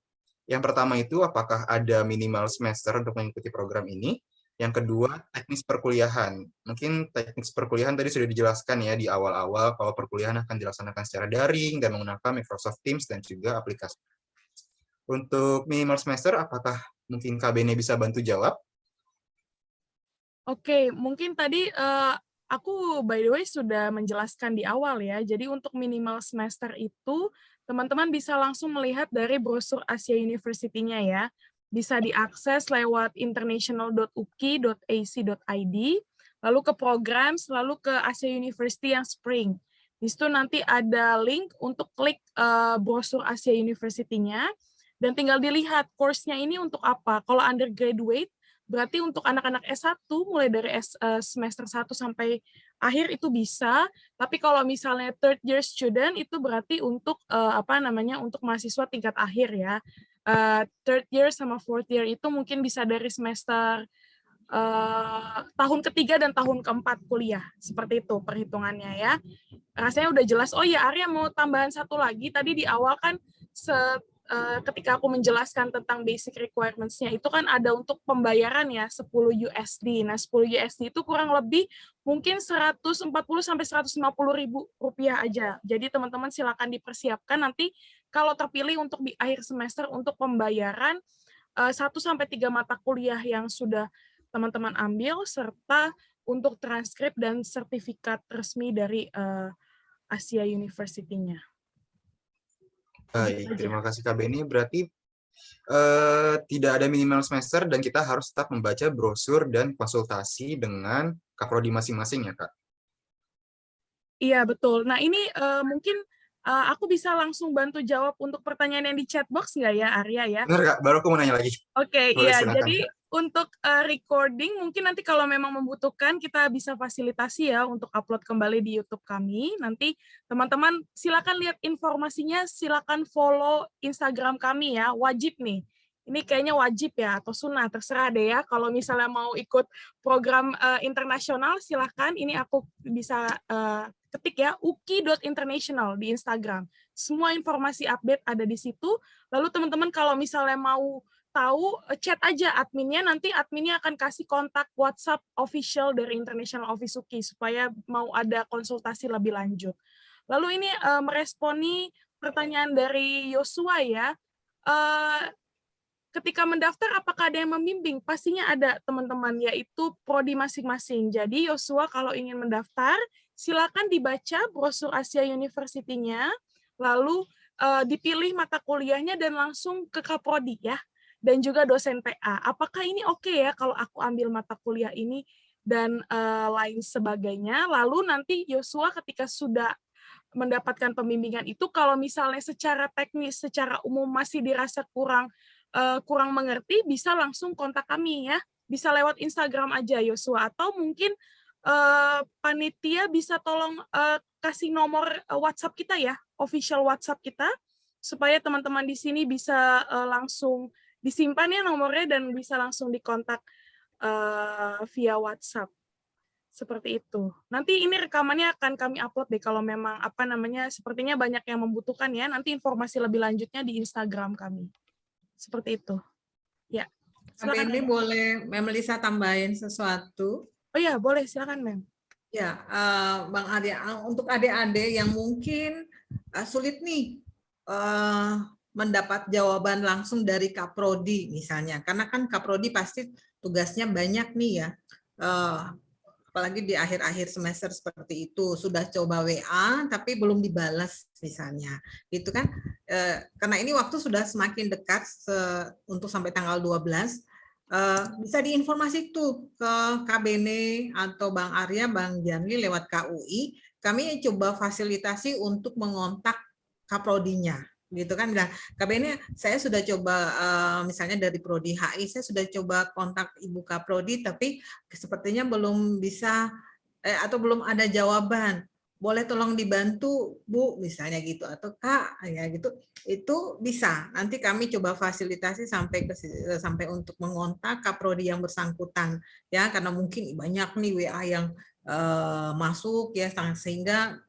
Yang pertama itu, apakah ada minimal semester untuk mengikuti program ini? Yang kedua, teknis perkuliahan. Mungkin teknis perkuliahan tadi sudah dijelaskan ya di awal-awal, kalau perkuliahan akan dilaksanakan secara daring dan menggunakan Microsoft Teams dan juga aplikasi. Untuk minimal semester, apakah mungkin Kak Bene bisa bantu jawab? Oke, mungkin tadi aku by the way sudah menjelaskan di awal ya. Jadi untuk minimal semester itu teman-teman bisa langsung melihat dari brosur Asia University-nya ya. Bisa diakses lewat international.uki.ac.id, lalu ke programs, lalu ke Asia University yang Spring. Di situ nanti ada link untuk klik brosur Asia University-nya dan tinggal dilihat course-nya ini untuk apa. Kalau undergraduate berarti untuk anak-anak S1 mulai dari semester 1 sampai akhir itu bisa, tapi kalau misalnya third year student itu berarti untuk untuk mahasiswa tingkat akhir ya. Third year sama fourth year itu mungkin bisa dari semester tahun ketiga dan tahun keempat kuliah. Seperti itu perhitungannya ya. Rasanya udah jelas. Oh ya, Arya mau tambahan satu lagi. Tadi di awal kan ketika aku menjelaskan tentang basic requirements-nya itu kan ada untuk pembayaran ya 10 USD. Nah, 10 USD itu kurang lebih mungkin 140 sampai 150 ribu rupiah aja. Jadi teman-teman silakan dipersiapkan nanti kalau terpilih untuk di akhir semester untuk pembayaran 1 sampai 3 mata kuliah yang sudah teman-teman ambil serta untuk transkrip dan sertifikat resmi dari Asia University-nya. Baik, terima kasih Kak Beni. Berarti tidak ada minimal semester dan kita harus tetap membaca brosur dan konsultasi dengan kaprodi masing-masing ya Kak? Iya, betul. Nah, ini mungkin aku bisa langsung bantu jawab untuk pertanyaan yang di chat box nggak ya, Arya ya? Benar Kak, baru aku mau nanya lagi. Oke, Boleh, iya. silakan, Jadi Kak. untuk recording mungkin nanti kalau memang membutuhkan kita bisa fasilitasi ya untuk upload kembali di YouTube kami. Nanti teman-teman silakan lihat informasinya, silakan follow Instagram kami ya, wajib nih. Ini kayaknya wajib ya atau sunnah, terserah deh ya. Kalau misalnya mau ikut program internasional silakan. Ini aku bisa ketik ya uki.international di Instagram. Semua informasi update ada di situ. Lalu teman-teman kalau misalnya mau tahu, chat aja adminnya, nanti adminnya akan kasih kontak WhatsApp official dari International Office UKI supaya mau ada konsultasi lebih lanjut. Lalu ini meresponi pertanyaan dari Yosua ya. Ketika mendaftar apakah ada yang membimbing? Pastinya ada teman-teman, yaitu prodi masing-masing. Jadi Yosua kalau ingin mendaftar, silakan dibaca brosur Asia University-nya, lalu dipilih mata kuliahnya dan langsung ke Kaprodi ya. Dan juga dosen PA. Apakah ini oke ya kalau aku ambil mata kuliah ini dan lain sebagainya. Lalu nanti Yosua ketika sudah mendapatkan pembimbingan itu, kalau misalnya secara teknis, secara umum masih dirasa kurang mengerti, bisa langsung kontak kami ya. Bisa lewat Instagram aja Yosua, atau mungkin panitia bisa tolong kasih nomor WhatsApp kita ya, official WhatsApp kita. supaya teman-teman di sini bisa langsung disimpan ya nomornya dan bisa langsung dikontak via WhatsApp. Seperti itu. Nanti ini rekamannya akan kami upload deh kalau memang sepertinya banyak yang membutuhkan ya. Nanti informasi lebih lanjutnya di Instagram kami. Seperti itu. Ya. Silakan. Ini boleh Mem Lisa tambahin sesuatu? Oh ya, boleh, silakan Mem. Ya, Bang Arya, untuk adik-adik yang mungkin sulit nih mendapat jawaban langsung dari Kaprodi misalnya, karena kan Kaprodi pasti tugasnya banyak nih ya. Apalagi di akhir-akhir semester seperti itu, sudah coba WA tapi belum dibalas misalnya, gitu kan? Karena ini waktu sudah semakin dekat untuk sampai tanggal 12, bisa diinformasi tuh ke KBN atau Bang Arya, Bang Janli lewat KUI, kami coba fasilitasi untuk mengontak Kaprodinya. Gitu kan, nah KBN saya sudah coba misalnya dari Prodi HI saya sudah coba kontak Ibu Kaprodi tapi sepertinya belum bisa atau belum ada jawaban, boleh tolong dibantu Bu misalnya gitu, atau Kak ya gitu, itu bisa nanti kami coba fasilitasi sampai untuk mengontak Kaprodi yang bersangkutan ya, karena mungkin banyak nih WA yang masuk ya sehingga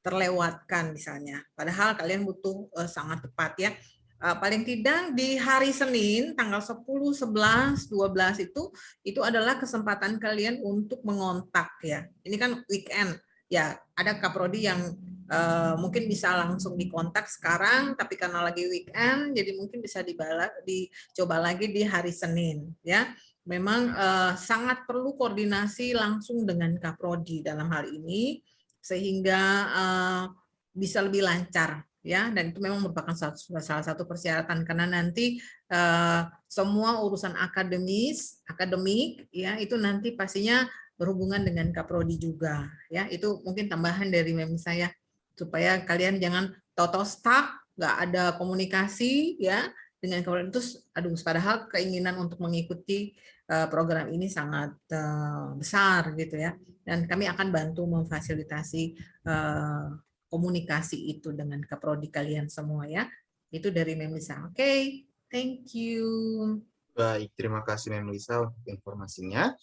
terlewatkan misalnya. Padahal kalian butuh sangat tepat ya. Paling tidak di hari Senin tanggal 10, 11, 12 itu adalah kesempatan kalian untuk mengontak ya. Ini kan weekend ya, ada Kaprodi yang mungkin bisa langsung dikontak sekarang, tapi karena lagi weekend jadi mungkin bisa dicoba lagi di hari Senin ya. Memang sangat perlu koordinasi langsung dengan Kaprodi dalam hal ini sehingga bisa lebih lancar ya, dan itu memang merupakan salah satu persyaratan karena nanti semua urusan akademik ya itu nanti pastinya berhubungan dengan Kaprodi juga ya. Itu mungkin tambahan dari Mem saya supaya kalian jangan tahu-tahu stuck, nggak ada komunikasi ya dengan Kaprodi. Terus padahal keinginan untuk mengikuti program ini sangat besar gitu ya, dan kami akan bantu memfasilitasi komunikasi itu dengan Kaprodi kalian semua ya. Itu dari Mem Lisa. Oke, thank you. Baik, terima kasih Mem Lisa untuk informasinya.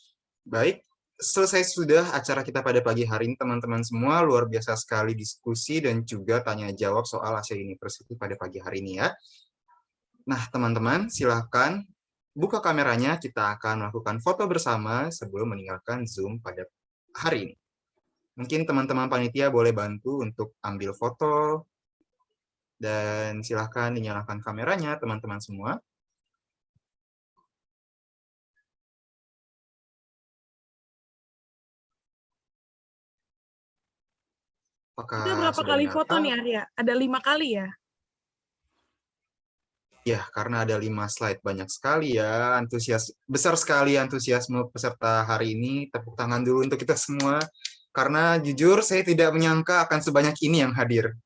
Baik, selesai sudah acara kita pada pagi hari ini teman-teman semua. Luar biasa sekali diskusi dan juga tanya jawab soal Asia University pada pagi hari ini ya. Nah teman-teman silakan buka kameranya, kita akan melakukan foto bersama sebelum meninggalkan Zoom pada hari ini. Mungkin teman-teman panitia boleh bantu untuk ambil foto, dan silakan dinyalakan kameranya teman-teman semua. Apakah Ada berapa sudah kali dinyalakan? foto nih Arya? Ada 5 kali ya? Ya, karena ada 5 slide banyak sekali ya, besar sekali antusiasme peserta hari ini. Tepuk tangan dulu untuk kita semua, karena jujur saya tidak menyangka akan sebanyak ini yang hadir.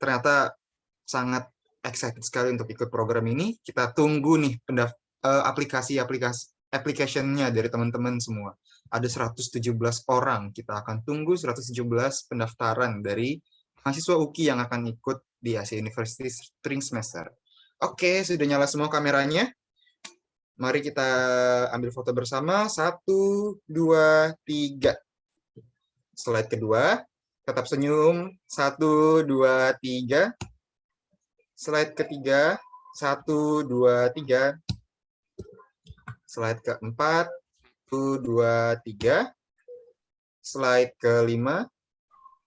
Ternyata sangat excited sekali untuk ikut program ini. Kita tunggu nih application-nya dari teman-teman semua. Ada 117 orang, kita akan tunggu 117 pendaftaran dari mahasiswa UKI yang akan ikut di Asia University Spring Semester. Oke, sudah nyala semua kameranya. Mari kita ambil foto bersama. 1, 2, 3. Slide kedua. Tetap senyum. 1, 2, 3. Slide ketiga. 1, 2, 3. Slide keempat. 1, 2, 3. Slide kelima.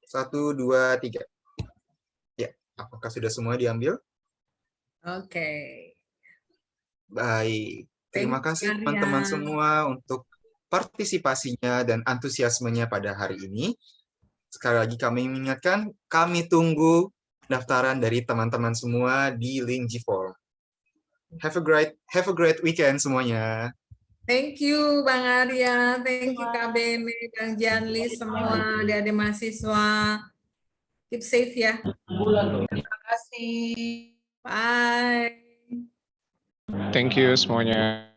1, 2, 3. Ya, apakah sudah semua diambil? Oke. Baik. Terima kasih teman-teman semua untuk partisipasinya dan antusiasmenya pada hari ini. Sekali lagi kami mengingatkan, kami tunggu pendaftaran dari teman-teman semua di link G-Form. Have a great weekend semuanya. Thank you Bang Arya, thank you Kak Bene, Bang Janli, semua adik-adik mahasiswa. Keep safe ya. Terima kasih. Bye. Thank you semuanya.